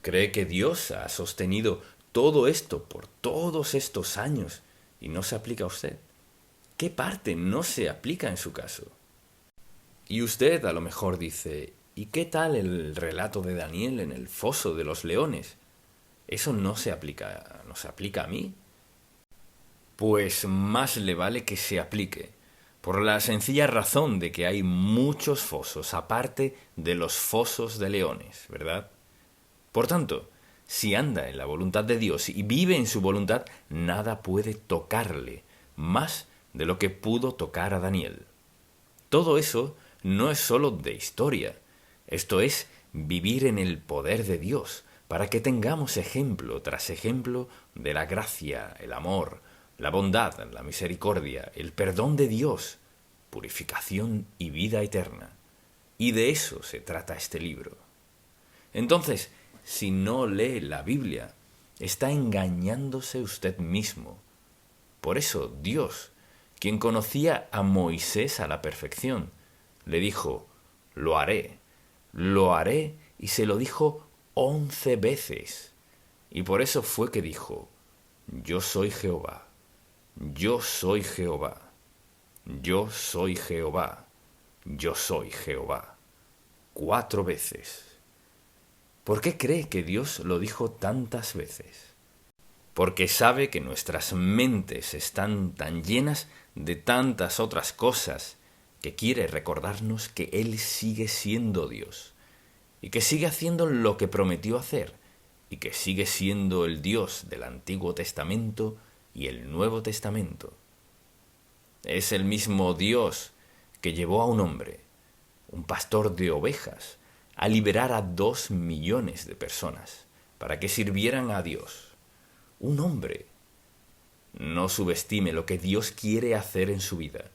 ¿cree que Dios ha sostenido todo esto por todos estos años y no se aplica a usted? ¿Qué parte no se aplica en su caso? Y usted a lo mejor dice, ¿y qué tal el relato de Daniel en el foso de los leones? ¿Eso no se aplica a mí? Pues más le vale que se aplique, por la sencilla razón de que hay muchos fosos aparte de los fosos de leones, ¿verdad? Por tanto, si anda en la voluntad de Dios y vive en su voluntad, nada puede tocarle más de lo que pudo tocar a Daniel. Todo eso no es sólo de historia, esto es vivir en el poder de Dios, para que tengamos ejemplo tras ejemplo de la gracia, el amor, la bondad, la misericordia, el perdón de Dios, purificación y vida eterna. Y de eso se trata este libro. Entonces, si no lee la Biblia, está engañándose usted mismo. Por eso Dios, quien conocía a Moisés a la perfección, le dijo, lo haré, y se lo dijo 11 veces. Y por eso fue que dijo, yo soy Jehová, yo soy Jehová, yo soy Jehová, yo soy Jehová. 4 veces. ¿Por qué cree que Dios lo dijo tantas veces? Porque sabe que nuestras mentes están tan llenas de tantas otras cosas que quiere recordarnos que Él sigue siendo Dios y que sigue haciendo lo que prometió hacer y que sigue siendo el Dios del Antiguo Testamento y el Nuevo Testamento. Es el mismo Dios que llevó a un hombre, un pastor de ovejas, a liberar a 2 millones de personas para que sirvieran a Dios. Un hombre. No subestime lo que Dios quiere hacer en su vida.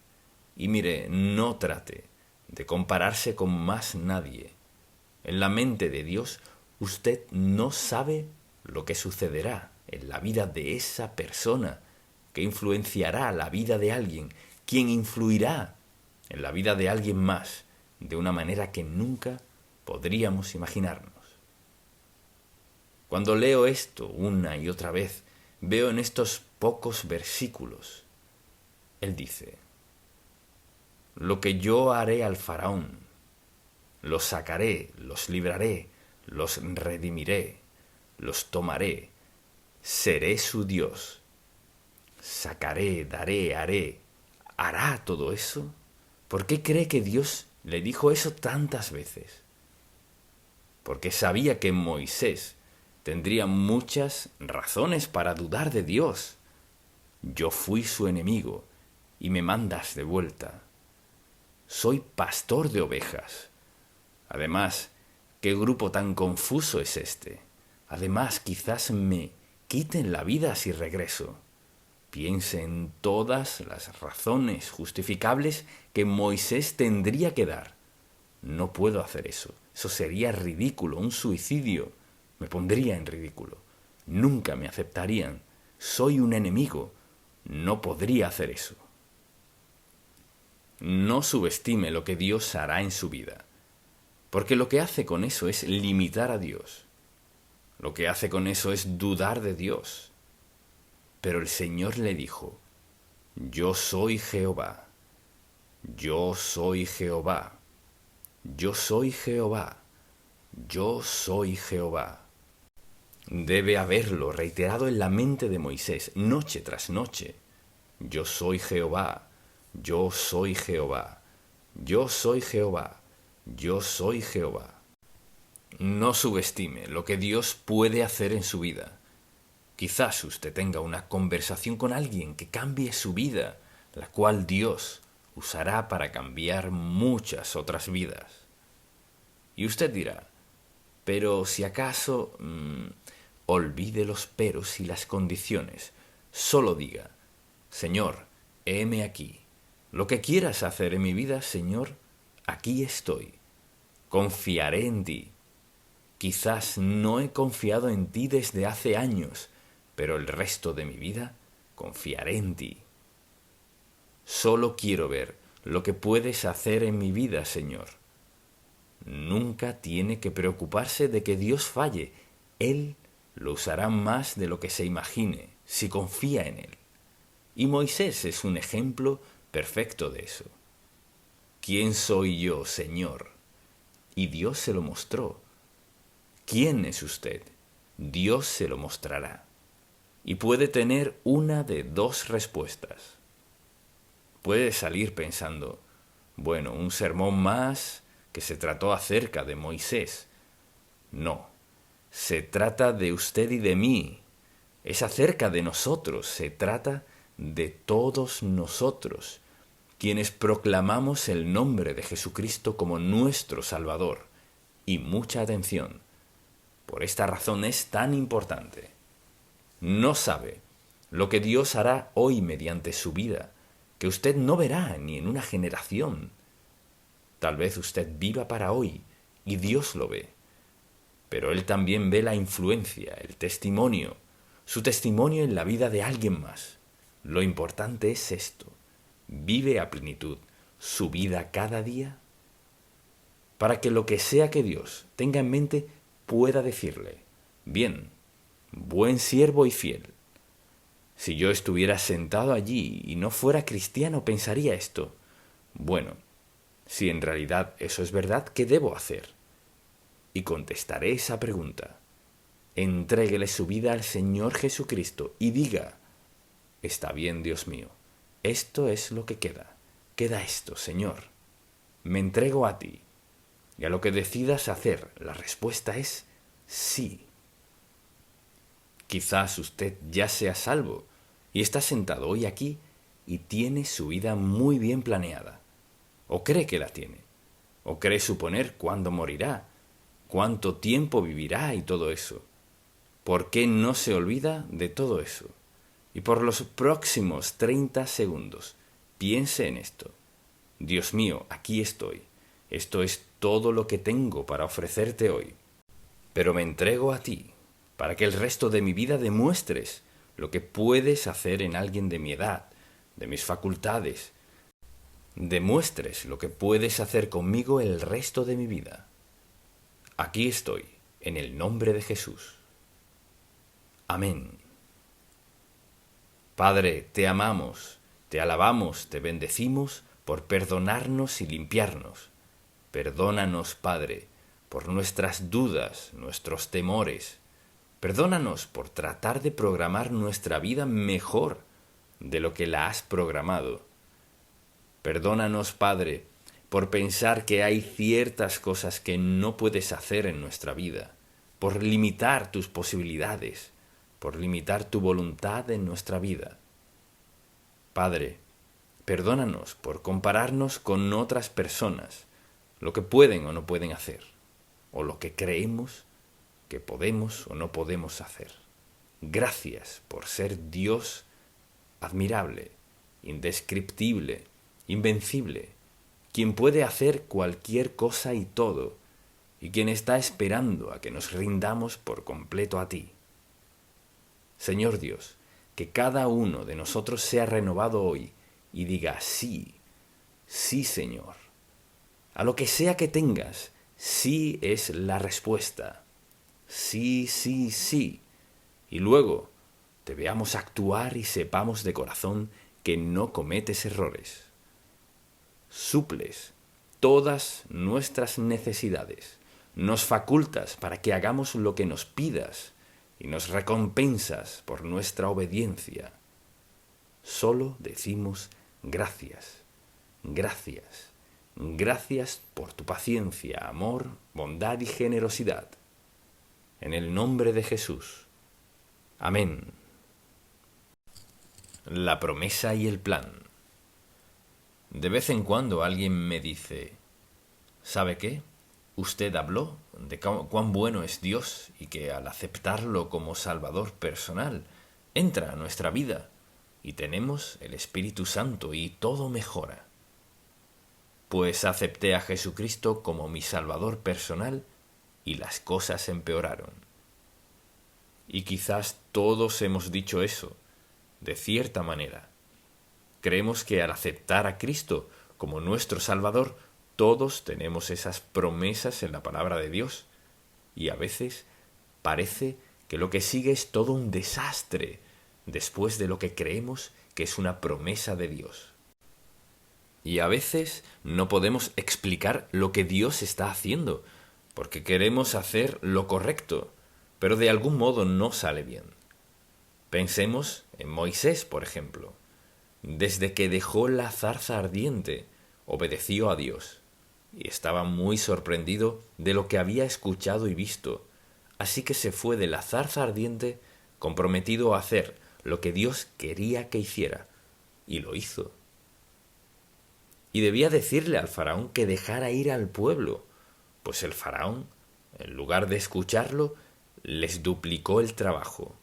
Y mire, no trate de compararse con más nadie. En la mente de Dios, usted no sabe lo que sucederá en la vida de esa persona, que influenciará la vida de alguien, quien influirá en la vida de alguien más, de una manera que nunca podríamos imaginarnos. Cuando leo esto una y otra vez, veo en estos pocos versículos, él dice, lo que yo haré al faraón, los sacaré, los libraré, los redimiré, los tomaré, seré su Dios, sacaré, daré, haré. ¿Hará todo eso? ¿Por qué cree que Dios le dijo eso tantas veces? Porque sabía que Moisés tendría muchas razones para dudar de Dios. Yo fui su enemigo y me mandas de vuelta. Soy pastor de ovejas. Además, ¿qué grupo tan confuso es este? Además, quizás me quiten la vida si regreso. Piense en todas las razones justificables que Moisés tendría que dar. No puedo hacer eso. Eso sería ridículo, un suicidio. Me pondría en ridículo. Nunca me aceptarían. Soy un enemigo. No podría hacer eso. No subestime lo que Dios hará en su vida, porque lo que hace con eso es limitar a Dios. Lo que hace con eso es dudar de Dios. Pero el Señor le dijo, yo soy Jehová, yo soy Jehová, yo soy Jehová, yo soy Jehová. Debe haberlo reiterado en la mente de Moisés, noche tras noche. Yo soy Jehová, yo soy Jehová, yo soy Jehová, yo soy Jehová. No subestime lo que Dios puede hacer en su vida. Quizás usted tenga una conversación con alguien que cambie su vida, la cual Dios usará para cambiar muchas otras vidas. Y usted dirá, pero si acaso olvide los peros y las condiciones, solo diga, Señor, heme aquí. Lo que quieras hacer en mi vida, Señor, aquí estoy. Confiaré en ti. Quizás no he confiado en ti desde hace años, pero el resto de mi vida confiaré en ti. Solo quiero ver lo que puedes hacer en mi vida, Señor. Nunca tiene que preocuparse de que Dios falle. Él lo usará más de lo que se imagine, si confía en Él. Y Moisés es un ejemplo perfecto de eso. ¿Quién soy yo, Señor? Y Dios se lo mostró. ¿Quién es usted? Dios se lo mostrará. Y puede tener una de dos respuestas. Puede salir pensando, bueno, un sermón más que se trató acerca de Moisés. No, se trata de usted y de mí. Es acerca de nosotros, se trata de todos nosotros, quienes proclamamos el nombre de Jesucristo como nuestro Salvador. Y mucha atención, por esta razón es tan importante. No sabe lo que Dios hará hoy mediante su vida, que usted no verá ni en una generación. Tal vez usted viva para hoy y Dios lo ve, pero Él también ve la influencia, el testimonio, su testimonio en la vida de alguien más. Lo importante es esto: vive a plenitud su vida cada día, para que lo que sea que Dios tenga en mente pueda decirle, bien, buen siervo y fiel. Si yo estuviera sentado allí y no fuera cristiano, pensaría esto. Bueno, si en realidad eso es verdad, ¿qué debo hacer? Y contestaré esa pregunta. Entréguele su vida al Señor Jesucristo y diga, está bien, Dios mío, esto es lo que queda. Queda esto, Señor. Me entrego a ti. Y a lo que decidas hacer, la respuesta es sí. Quizás usted ya sea salvo y está sentado hoy aquí y tiene su vida muy bien planeada. O cree que la tiene. O cree suponer cuándo morirá, cuánto tiempo vivirá y todo eso. ¿Por qué no se olvida de todo eso? Y por los próximos 30 segundos, piense en esto. Dios mío, aquí estoy. Esto es todo lo que tengo para ofrecerte hoy. Pero me entrego a ti, para que el resto de mi vida demuestres lo que puedes hacer en alguien de mi edad, de mis facultades. Demuestres lo que puedes hacer conmigo el resto de mi vida. Aquí estoy, en el nombre de Jesús. Amén. Padre, te amamos, te alabamos, te bendecimos por perdonarnos y limpiarnos. Perdónanos, Padre, por nuestras dudas, nuestros temores. Perdónanos por tratar de programar nuestra vida mejor de lo que la has programado. Perdónanos, Padre, por pensar que hay ciertas cosas que no puedes hacer en nuestra vida, por limitar tus posibilidades, por limitar tu voluntad en nuestra vida. Padre, perdónanos por compararnos con otras personas, lo que pueden o no pueden hacer, o lo que creemos que podemos o no podemos hacer. Gracias por ser Dios admirable, indescriptible, invencible, quien puede hacer cualquier cosa y todo, y quien está esperando a que nos rindamos por completo a ti. Señor Dios, que cada uno de nosotros sea renovado hoy y diga sí, sí Señor. A lo que sea que tengas, sí es la respuesta. Sí, sí, sí. Y luego te veamos actuar y sepamos de corazón que no cometes errores. Suples todas nuestras necesidades, nos facultas para que hagamos lo que nos pidas y nos recompensas por nuestra obediencia. Solo decimos gracias, gracias, gracias por tu paciencia, amor, bondad y generosidad. En el nombre de Jesús. Amén. La promesa y el plan. De vez en cuando alguien me dice, ¿sabe qué? Usted habló de cuán bueno es Dios y que al aceptarlo como Salvador personal, entra a nuestra vida y tenemos el Espíritu Santo y todo mejora. Pues acepté a Jesucristo como mi Salvador personal y las cosas empeoraron. Y quizás todos hemos dicho eso, de cierta manera. Creemos que al aceptar a Cristo como nuestro Salvador, todos tenemos esas promesas en la palabra de Dios. Y a veces parece que lo que sigue es todo un desastre después de lo que creemos que es una promesa de Dios. Y a veces no podemos explicar lo que Dios está haciendo, porque queremos hacer lo correcto, pero de algún modo no sale bien. Pensemos en Moisés, por ejemplo. Desde que dejó la zarza ardiente, obedeció a Dios, y estaba muy sorprendido de lo que había escuchado y visto, así que se fue de la zarza ardiente comprometido a hacer lo que Dios quería que hiciera, y lo hizo. Y debía decirle al faraón que dejara ir al pueblo, pues el faraón, en lugar de escucharlo, les duplicó el trabajo.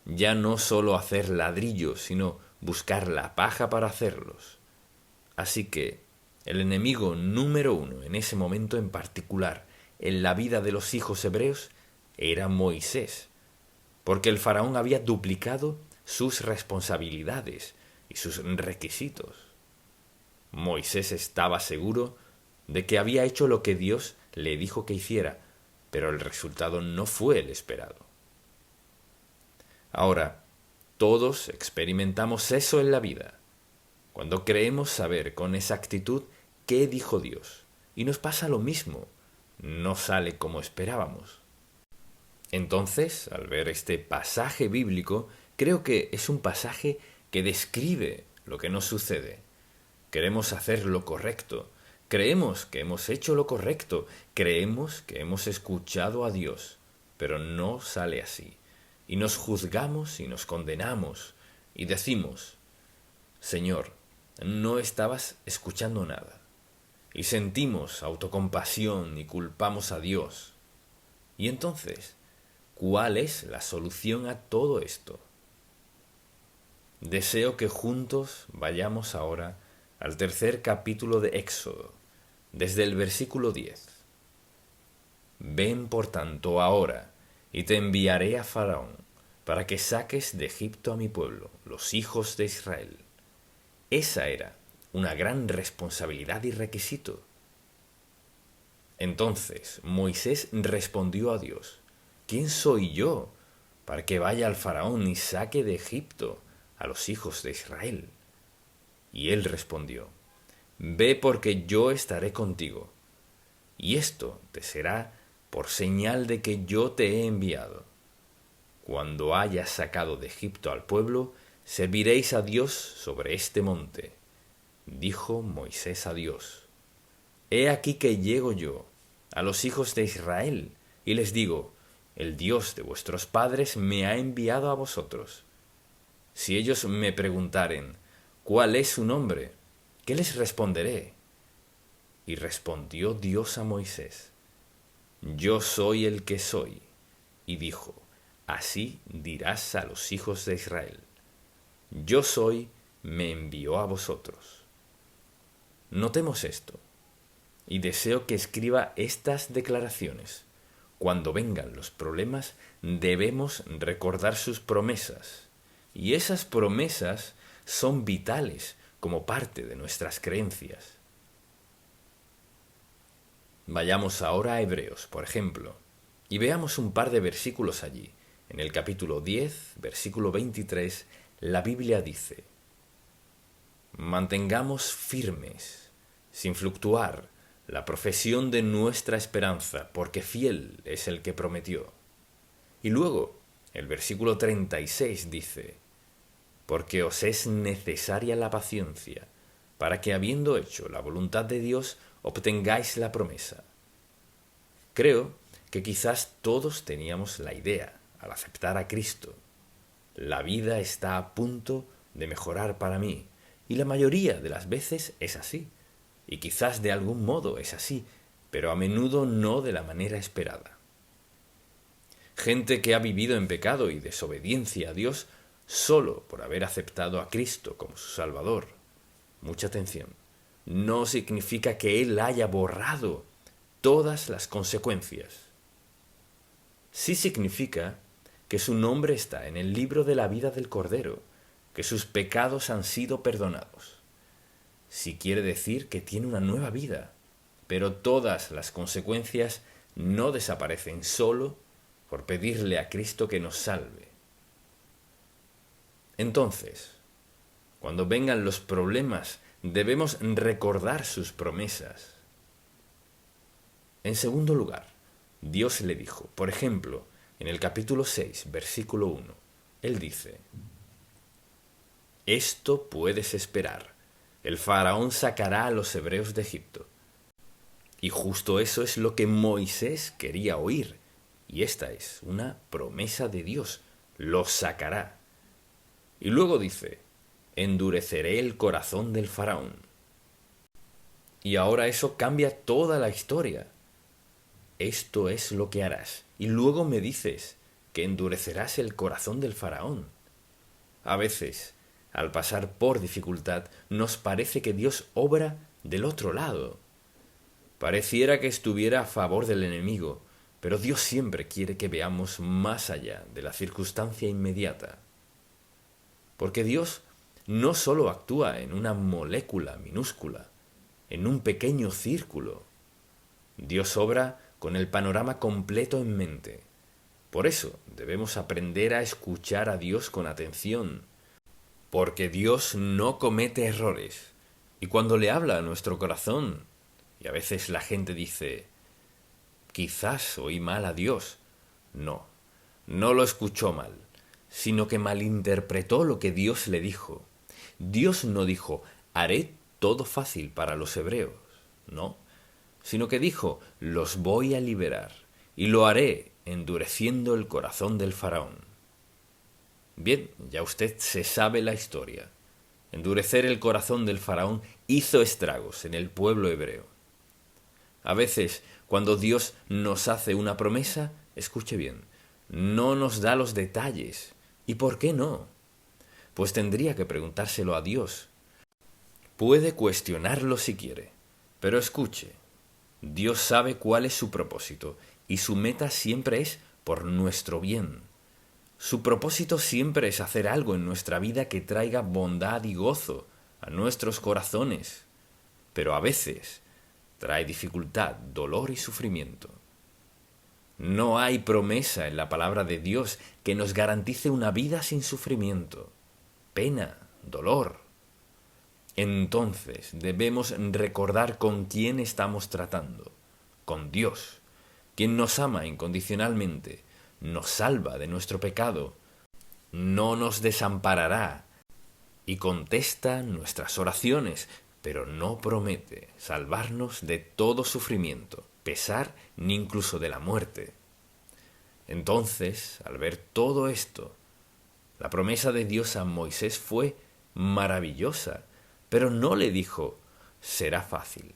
Ya no solo hacer ladrillos, sino buscar la paja para hacerlos. Así que el enemigo número uno en ese momento en particular en la vida de los hijos hebreos era Moisés, porque el faraón había duplicado sus responsabilidades y sus requisitos. Moisés estaba seguro de que había hecho lo que Dios le dijo que hiciera, pero el resultado no fue el esperado. Ahora, todos experimentamos eso en la vida, cuando creemos saber con exactitud qué dijo Dios, y nos pasa lo mismo, no sale como esperábamos. Entonces, al ver este pasaje bíblico, creo que es un pasaje que describe lo que nos sucede. Queremos hacer lo correcto, creemos que hemos hecho lo correcto, creemos que hemos escuchado a Dios, pero no sale así. Y nos juzgamos y nos condenamos y decimos, Señor, no estabas escuchando nada. Y sentimos autocompasión y culpamos a Dios. Y entonces, ¿cuál es la solución a todo esto? Deseo que juntos vayamos ahora al tercer capítulo de Éxodo, desde el versículo 10. Ven por tanto ahora, y te enviaré a Faraón, para que saques de Egipto a mi pueblo, los hijos de Israel. Esa era una gran responsabilidad y requisito. Entonces Moisés respondió a Dios, ¿quién soy yo para que vaya al faraón y saque de Egipto a los hijos de Israel. Y él respondió: Ve, porque yo estaré contigo, y esto te será por señal de que yo te he enviado. Cuando hayas sacado de Egipto al pueblo, serviréis a Dios sobre este monte. Dijo Moisés a Dios: He aquí que llego yo a los hijos de Israel, y les digo: El Dios de vuestros padres me ha enviado a vosotros. Si ellos me preguntaren: ¿Cuál es su nombre?, ¿qué les responderé? Y respondió Dios a Moisés: Yo soy el que soy. Y dijo: Así dirás a los hijos de Israel: Yo soy, me envió a vosotros. Notemos esto, y deseo que escriba estas declaraciones. Cuando vengan los problemas, debemos recordar sus promesas, y esas promesas son vitales como parte de nuestras creencias. Vayamos ahora a Hebreos, por ejemplo, y veamos un par de versículos allí. En el capítulo 10, versículo 23, la Biblia dice: Mantengamos firmes, sin fluctuar, la profesión de nuestra esperanza, porque fiel es el que prometió. Y luego, el versículo 36 dice: Porque os es necesaria la paciencia, para que, habiendo hecho la voluntad de Dios, obtengáis la promesa. Creo que quizás todos teníamos la idea, al aceptar a Cristo: la vida está a punto de mejorar para mí, y la mayoría de las veces es así. Y quizás de algún modo es así, pero a menudo no de la manera esperada. Gente que ha vivido en pecado y desobediencia a Dios solo por haber aceptado a Cristo como su Salvador. Mucha atención. No significa que Él haya borrado todas las consecuencias. Sí significa que su nombre está en el libro de la vida del Cordero, que sus pecados han sido perdonados. Sí quiere decir que tiene una nueva vida, pero todas las consecuencias no desaparecen solo por pedirle a Cristo que nos salve. Entonces, cuando vengan los problemas, debemos recordar sus promesas. En segundo lugar, Dios le dijo, por ejemplo, en el capítulo 6, versículo 1, Él dice: Esto puedes esperar. El faraón sacará a los hebreos de Egipto. Y justo eso es lo que Moisés quería oír. Y esta es una promesa de Dios: los sacará. Y luego dice: endureceré el corazón del faraón. Y ahora eso cambia toda la historia. Esto es lo que harás. Y luego me dices que endurecerás el corazón del faraón. A veces, al pasar por dificultad, nos parece que Dios obra del otro lado. Pareciera que estuviera a favor del enemigo, pero Dios siempre quiere que veamos más allá de la circunstancia inmediata. Porque Dios no solo actúa en una molécula minúscula, en un pequeño círculo. Dios obra con el panorama completo en mente. Por eso debemos aprender a escuchar a Dios con atención, porque Dios no comete errores. Y cuando le habla a nuestro corazón, y a veces la gente dice: quizás oí mal a Dios. No, no lo escuchó mal, sino que malinterpretó lo que Dios le dijo. Dios no dijo: haré todo fácil para los hebreos. No, sino que dijo: los voy a liberar, y lo haré endureciendo el corazón del faraón. Bien, ya usted se sabe la historia. Endurecer el corazón del faraón hizo estragos en el pueblo hebreo. A veces, cuando Dios nos hace una promesa, escuche bien, no nos da los detalles. ¿Y por qué no? Pues tendría que preguntárselo a Dios. Puede cuestionarlo si quiere, pero escuche, Dios sabe cuál es su propósito, y su meta siempre es por nuestro bien. Su propósito siempre es hacer algo en nuestra vida que traiga bondad y gozo a nuestros corazones, pero a veces trae dificultad, dolor y sufrimiento. No hay promesa en la palabra de Dios que nos garantice una vida sin sufrimiento, pena, dolor. Entonces debemos recordar con quién estamos tratando, con Dios, quien nos ama incondicionalmente, nos salva de nuestro pecado, no nos desamparará y contesta nuestras oraciones, pero no promete salvarnos de todo sufrimiento, pesar ni incluso de la muerte. Entonces, al ver todo esto, la promesa de Dios a Moisés fue maravillosa, pero no le dijo, será fácil,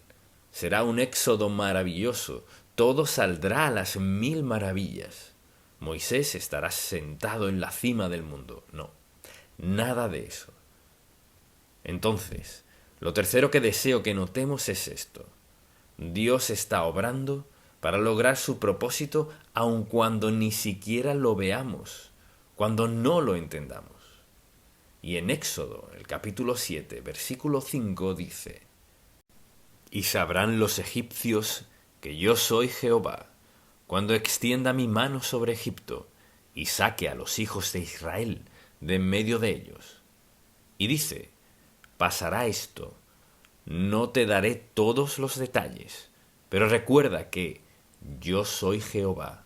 será un éxodo maravilloso, todo saldrá a las 1000 maravillas. Moisés estará sentado en la cima del mundo. No, nada de eso. Entonces, lo tercero que deseo que notemos es esto. Dios está obrando para lograr su propósito aun cuando ni siquiera lo veamos, cuando no lo entendamos. Y en Éxodo, el capítulo 7, versículo 5 dice: Y sabrán los egipcios que yo soy Jehová, cuando extienda mi mano sobre Egipto y saque a los hijos de Israel de en medio de ellos. Y dice: pasará esto, no te daré todos los detalles, pero recuerda que yo soy Jehová,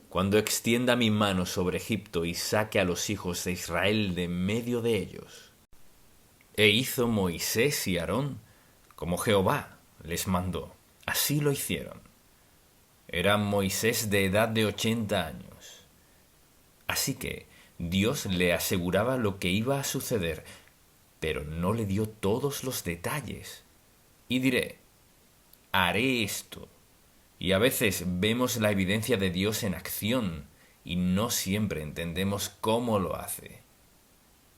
cuando extienda mi mano sobre Egipto y saque a los hijos de Israel de en medio de ellos. E hizo Moisés y Aarón como Jehová les mandó. Así lo hicieron. Era Moisés de edad de 80 años. Así que Dios le aseguraba lo que iba a suceder, pero no le dio todos los detalles. Y diré, haré esto. Y a veces vemos la evidencia de Dios en acción y no siempre entendemos cómo lo hace.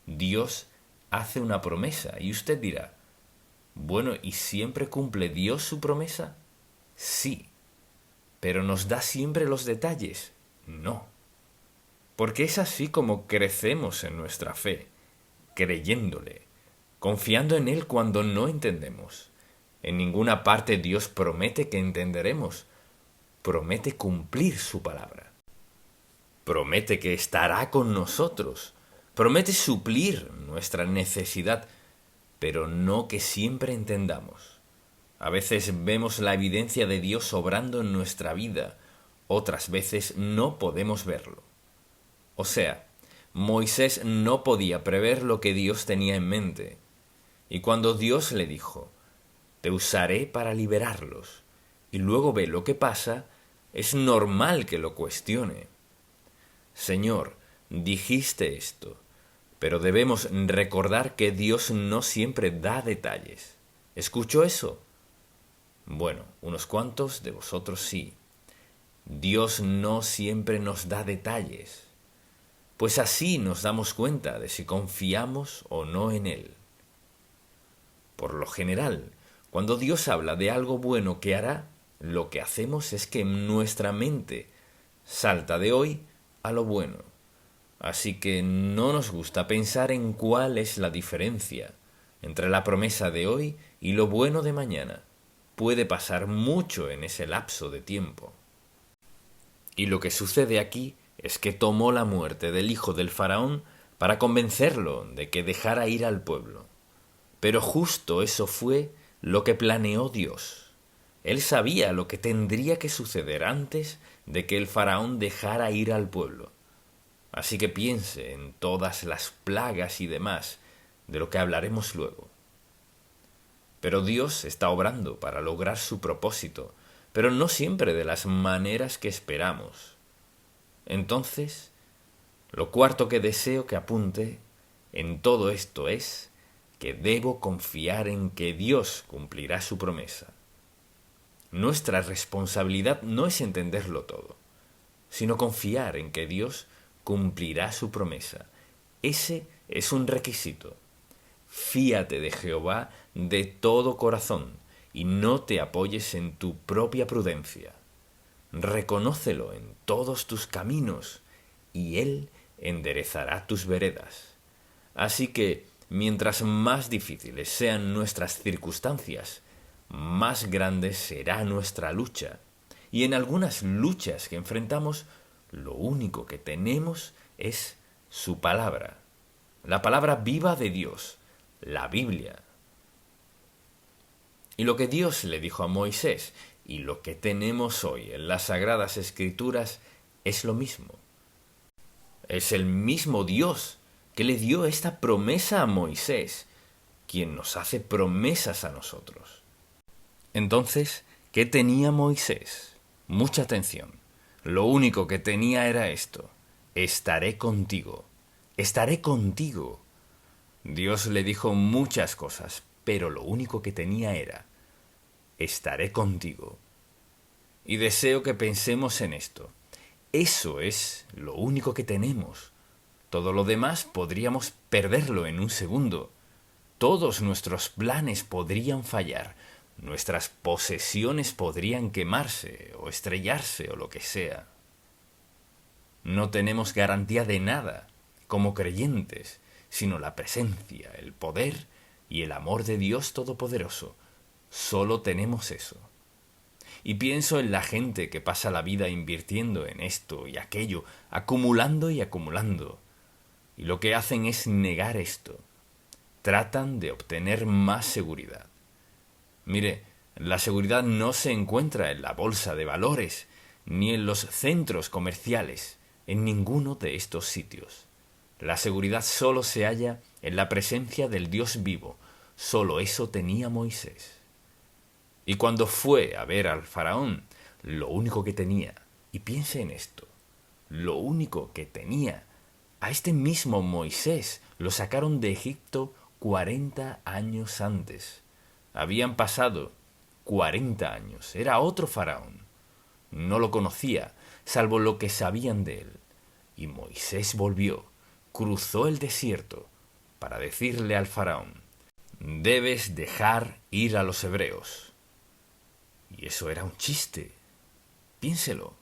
Dios hace una promesa y usted dirá, bueno, ¿y siempre cumple Dios su promesa? Sí, pero ¿nos da siempre los detalles? No. Porque es así como crecemos en nuestra fe, creyéndole, confiando en Él cuando no entendemos. En ninguna parte Dios promete que entenderemos. Promete cumplir su palabra. Promete que estará con nosotros. Promete suplir nuestra necesidad, pero no que siempre entendamos. A veces vemos la evidencia de Dios obrando en nuestra vida, otras veces no podemos verlo. O sea, Moisés no podía prever lo que Dios tenía en mente. Y cuando Dios le dijo, te usaré para liberarlos, y luego ve lo que pasa, es normal que lo cuestione. Señor, dijiste esto, pero debemos recordar que Dios no siempre da detalles. ¿Escuchó eso? Bueno, unos cuantos de vosotros sí. Dios no siempre nos da detalles, pues así nos damos cuenta de si confiamos o no en Él. Por lo general, cuando Dios habla de algo bueno que hará, lo que hacemos es que nuestra mente salta de hoy a lo bueno. Así que no nos gusta pensar en cuál es la diferencia entre la promesa de hoy y lo bueno de mañana. Puede pasar mucho en ese lapso de tiempo. Y lo que sucede aquí es que tomó la muerte del hijo del faraón para convencerlo de que dejara ir al pueblo. Pero justo eso fue lo que planeó Dios. Él sabía lo que tendría que suceder antes de que el faraón dejara ir al pueblo. Así que piense en todas las plagas y demás, de lo que hablaremos luego. Pero Dios está obrando para lograr su propósito, pero no siempre de las maneras que esperamos. Entonces, lo cuarto que deseo que apunte en todo esto es que debo confiar en que Dios cumplirá su promesa. Nuestra responsabilidad no es entenderlo todo, sino confiar en que Dios cumplirá su promesa. Ese es un requisito. Fíate de Jehová de todo corazón y no te apoyes en tu propia prudencia. Reconócelo en todos tus caminos y Él enderezará tus veredas. Así que, mientras más difíciles sean nuestras circunstancias, más grande será nuestra lucha Y en algunas luchas que enfrentamos, lo único que tenemos es su palabra, la palabra viva de Dios, la Biblia. Y lo que Dios le dijo a Moisés y lo que tenemos hoy en las Sagradas Escrituras es lo mismo. Es el mismo Dios que le dio esta promesa a Moisés, quien nos hace promesas a nosotros. Entonces, ¿qué tenía Moisés? Mucha atención. Lo único que tenía era esto: estaré contigo, estaré contigo. Dios le dijo muchas cosas, pero lo único que tenía era: estaré contigo. Y deseo que pensemos en esto. Eso es lo único que tenemos. Todo lo demás podríamos perderlo en un segundo. Todos nuestros planes podrían fallar. Nuestras posesiones podrían quemarse o estrellarse o lo que sea. No tenemos garantía de nada como creyentes, sino la presencia, el poder y el amor de Dios Todopoderoso. Solo tenemos eso. Y pienso en la gente que pasa la vida invirtiendo en esto y aquello, acumulando y acumulando. Y lo que hacen es negar esto. Tratan de obtener más seguridad. Mire, la seguridad no se encuentra en la bolsa de valores, ni en los centros comerciales, en ninguno de estos sitios. La seguridad solo se halla en la presencia del Dios vivo. Solo eso tenía Moisés. Y cuando fue a ver al faraón, lo único que tenía, y piense en esto, lo único que tenía, a este mismo Moisés lo sacaron de Egipto 40 años antes. Habían pasado 40 años, era otro faraón. No lo conocía, salvo lo que sabían de él. Y Moisés volvió, cruzó el desierto, para decirle al faraón: debes dejar ir a los hebreos. Y eso era un chiste. Piénselo.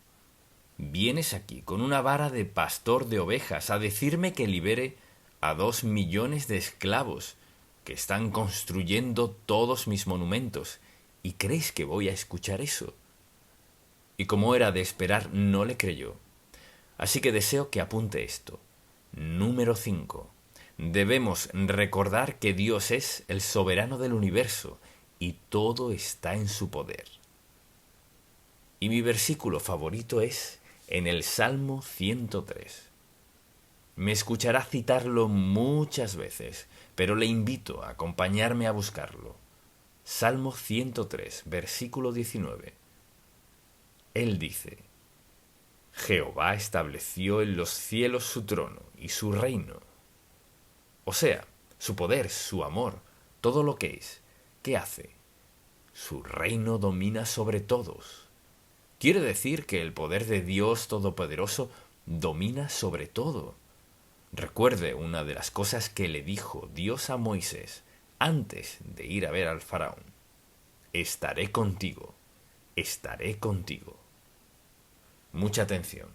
Vienes aquí con una vara de pastor de ovejas a decirme que libere a 2 millones de esclavos que están construyendo todos mis monumentos, ¿y crees que voy a escuchar eso? Y como era de esperar, no le creyó. Así que deseo que apunte esto. Número 5. Debemos recordar que Dios es el soberano del universo y todo está en su poder. Y mi versículo favorito es en el Salmo 103. Me escuchará citarlo muchas veces, pero le invito a acompañarme a buscarlo. Salmo 103, versículo 19. Él dice: Jehová estableció en los cielos su trono y su reino. O sea, su poder, su amor, todo lo que es. ¿Qué hace? Su reino domina sobre todos. Quiere decir que el poder de Dios Todopoderoso domina sobre todo. Recuerde una de las cosas que le dijo Dios a Moisés antes de ir a ver al faraón: estaré contigo, estaré contigo. Mucha atención.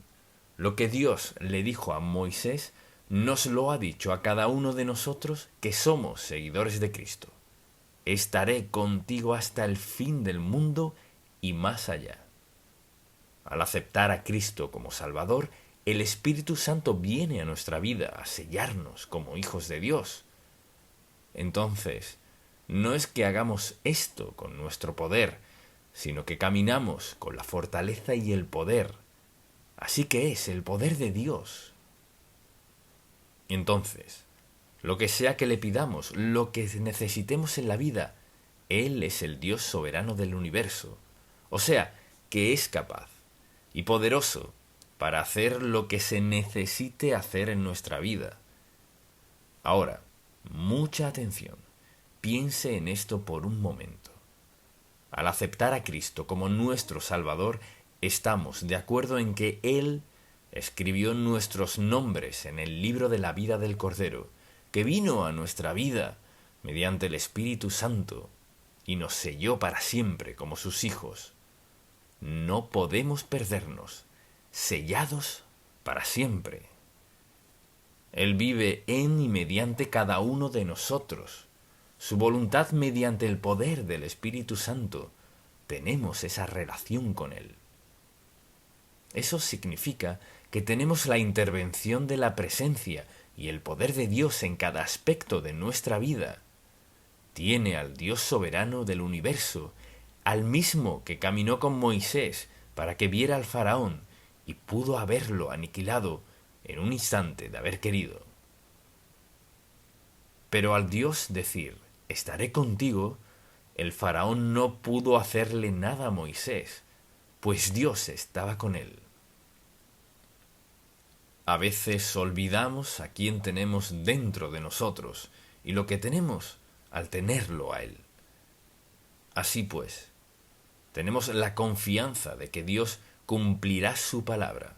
Lo que Dios le dijo a Moisés nos lo ha dicho a cada uno de nosotros que somos seguidores de Cristo. Estaré contigo hasta el fin del mundo y más allá. Al aceptar a Cristo como Salvador, el Espíritu Santo viene a nuestra vida a sellarnos como hijos de Dios. Entonces, no es que hagamos esto con nuestro poder, sino que caminamos con la fortaleza y el poder. Así que es el poder de Dios. Entonces, lo que sea que le pidamos, lo que necesitemos en la vida, Él es el Dios soberano del universo. O sea, que es capaz y poderoso para hacer lo que se necesite hacer en nuestra vida. Ahora, mucha atención. Piense en esto por un momento. Al aceptar a Cristo como nuestro Salvador, estamos de acuerdo en que Él escribió nuestros nombres en el libro de la vida del Cordero, que vino a nuestra vida mediante el Espíritu Santo y nos selló para siempre como sus hijos. No podemos perdernos, sellados para siempre. Él vive en y mediante cada uno de nosotros. Su voluntad mediante el poder del Espíritu Santo. Tenemos esa relación con Él. Eso significa que tenemos la intervención de la presencia y el poder de Dios en cada aspecto de nuestra vida. Tiene al Dios soberano del universo, al mismo que caminó con Moisés para que viera al faraón y pudo haberlo aniquilado en un instante de haber querido. Pero al Dios decir, estaré contigo, el faraón no pudo hacerle nada a Moisés, pues Dios estaba con él. A veces olvidamos a quién tenemos dentro de nosotros y lo que tenemos al tenerlo a él. Así pues, tenemos la confianza de que Dios cumplirá su palabra.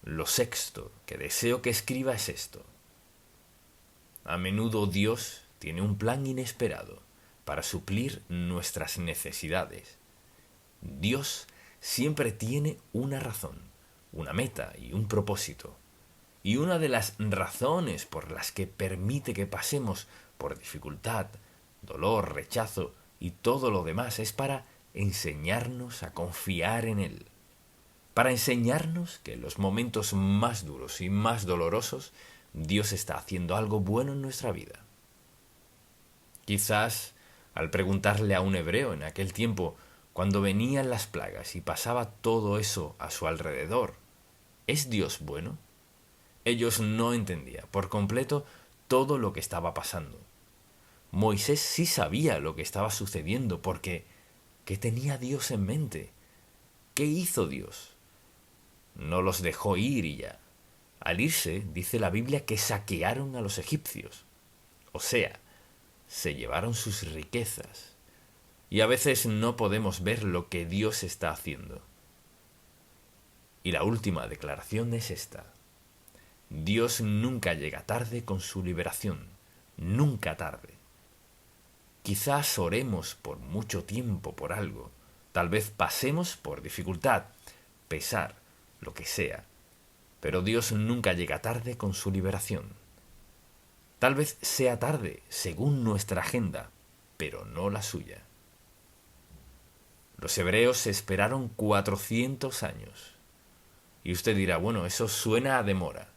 Lo sexto que deseo que escriba es esto. A menudo Dios tiene un plan inesperado para suplir nuestras necesidades. Dios siempre tiene una razón, una meta y un propósito. Y una de las razones por las que permite que pasemos por dificultad, dolor, rechazo y todo lo demás es para enseñarnos a confiar en Él. Para enseñarnos que en los momentos más duros y más dolorosos Dios está haciendo algo bueno en nuestra vida. Quizás al preguntarle a un hebreo en aquel tiempo, cuando venían las plagas y pasaba todo eso a su alrededor, ¿es Dios bueno? Ellos no entendían por completo todo lo que estaba pasando. Moisés sí sabía lo que estaba sucediendo porque ¿qué tenía Dios en mente? ¿Qué hizo Dios? No los dejó ir y ya. Al irse, dice la Biblia que saquearon a los egipcios. O sea, se llevaron sus riquezas. Y a veces no podemos ver lo que Dios está haciendo. Y la última declaración es esta. Dios nunca llega tarde con su liberación. Nunca tarde. Quizás oremos por mucho tiempo por algo. Tal vez pasemos por dificultad, pesar, lo que sea. Pero Dios nunca llega tarde con su liberación. Tal vez sea tarde según nuestra agenda, pero no la suya. Los hebreos esperaron 400 años. Y usted dirá, bueno, eso suena a demora.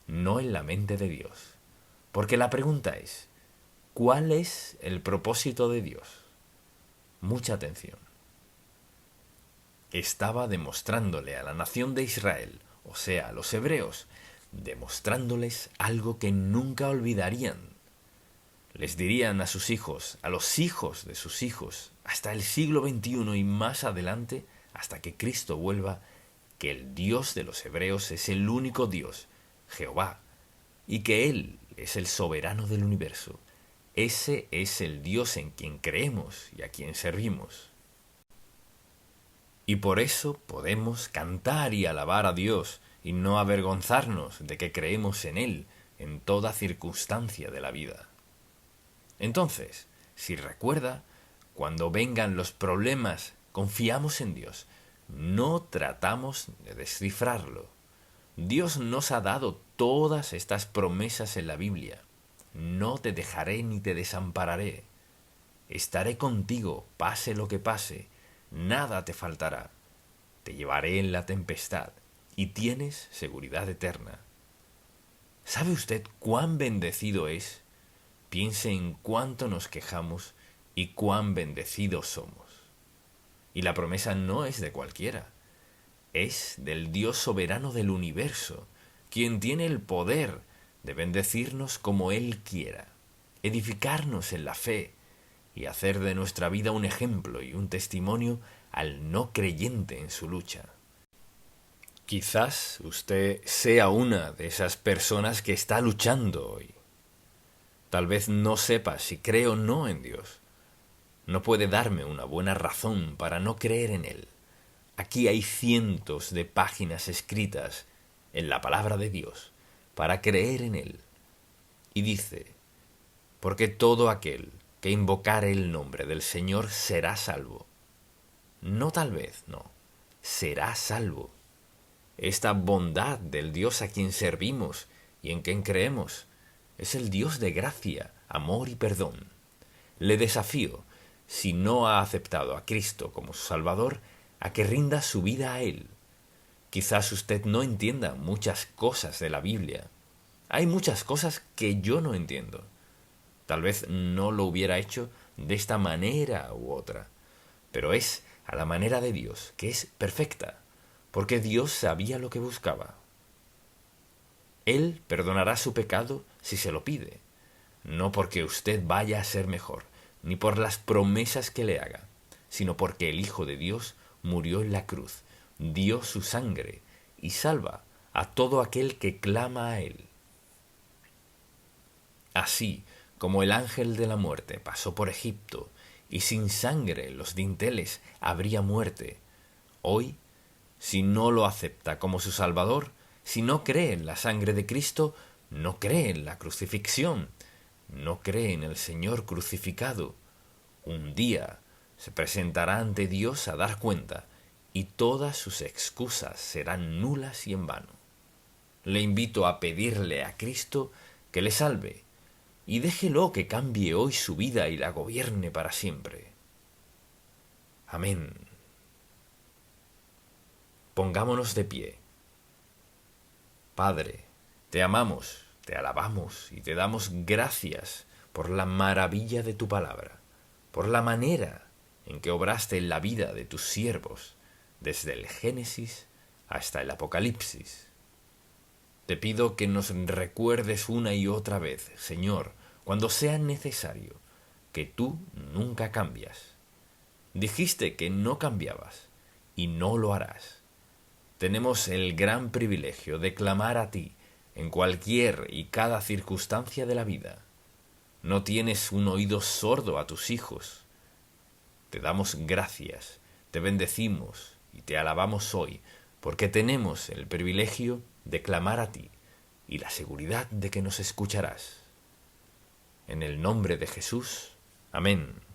No en la mente de Dios. Porque la pregunta es, ¿cuál es el propósito de Dios? Mucha atención. Estaba demostrándole a la nación de Israel, o sea, a los hebreos, demostrándoles algo que nunca olvidarían. Les dirían a sus hijos, a los hijos de sus hijos, hasta el siglo XXI y más adelante, hasta que Cristo vuelva, que el Dios de los hebreos es el único Dios, Jehová, y que Él es el soberano del universo. Ese es el Dios en quien creemos y a quien servimos. Y por eso podemos cantar y alabar a Dios y no avergonzarnos de que creemos en Él en toda circunstancia de la vida. Entonces, si recuerda, cuando vengan los problemas, confiamos en Dios. No tratamos de descifrarlo. Dios nos ha dado todas estas promesas en la Biblia. No te dejaré ni te desampararé. Estaré contigo, pase lo que pase. Nada te faltará. Te llevaré en la tempestad y tienes seguridad eterna. ¿Sabe usted cuán bendecido es? Piense en cuánto nos quejamos y cuán bendecidos somos. Y la promesa no es de cualquiera. Es del Dios soberano del universo, quien tiene el poder de bendecirnos como Él quiera, edificarnos en la fe y hacer de nuestra vida un ejemplo y un testimonio al no creyente en su lucha. Quizás usted sea una de esas personas que está luchando hoy. Tal vez no sepa si cree o no en Dios. No puede darme una buena razón para no creer en Él. Aquí hay cientos de páginas escritas en la palabra de Dios para creer en Él. Y dice, porque todo aquel que invocare el nombre del Señor será salvo. No tal vez, no, será salvo. Esta bondad del Dios a quien servimos y en quien creemos es el Dios de gracia, amor y perdón. Le desafío, si no ha aceptado a Cristo como su Salvador, a que rinda su vida a Él. Quizás usted no entienda muchas cosas de la Biblia. Hay muchas cosas que yo no entiendo. Tal vez no lo hubiera hecho de esta manera u otra, pero es a la manera de Dios, que es perfecta, porque Dios sabía lo que buscaba. Él perdonará su pecado si se lo pide, no porque usted vaya a ser mejor, ni por las promesas que le haga, sino porque el Hijo de Dios murió en la cruz, dio su sangre y salva a todo aquel que clama a Él. Así como el ángel de la muerte pasó por Egipto y sin sangre en los dinteles habría muerte, hoy, si no lo acepta como su Salvador, si no cree en la sangre de Cristo, no cree en la crucifixión, no cree en el Señor crucificado, un día se presentará ante Dios a dar cuenta y todas sus excusas serán nulas y en vano. Le invito a pedirle a Cristo que le salve y déjelo que cambie hoy su vida y la gobierne para siempre. Amén. Pongámonos de pie. Padre, te amamos, te alabamos y te damos gracias por la maravilla de tu palabra, por la manera en que obraste en la vida de tus siervos, desde el Génesis hasta el Apocalipsis. Te pido que nos recuerdes una y otra vez, Señor, cuando sea necesario, que tú nunca cambias. Dijiste que no cambiabas y no lo harás. Tenemos el gran privilegio de clamar a ti en cualquier y cada circunstancia de la vida. No tienes un oído sordo a tus hijos. Te damos gracias, te bendecimos y te alabamos hoy, porque tenemos el privilegio de clamar a ti y la seguridad de que nos escucharás. En el nombre de Jesús. Amén.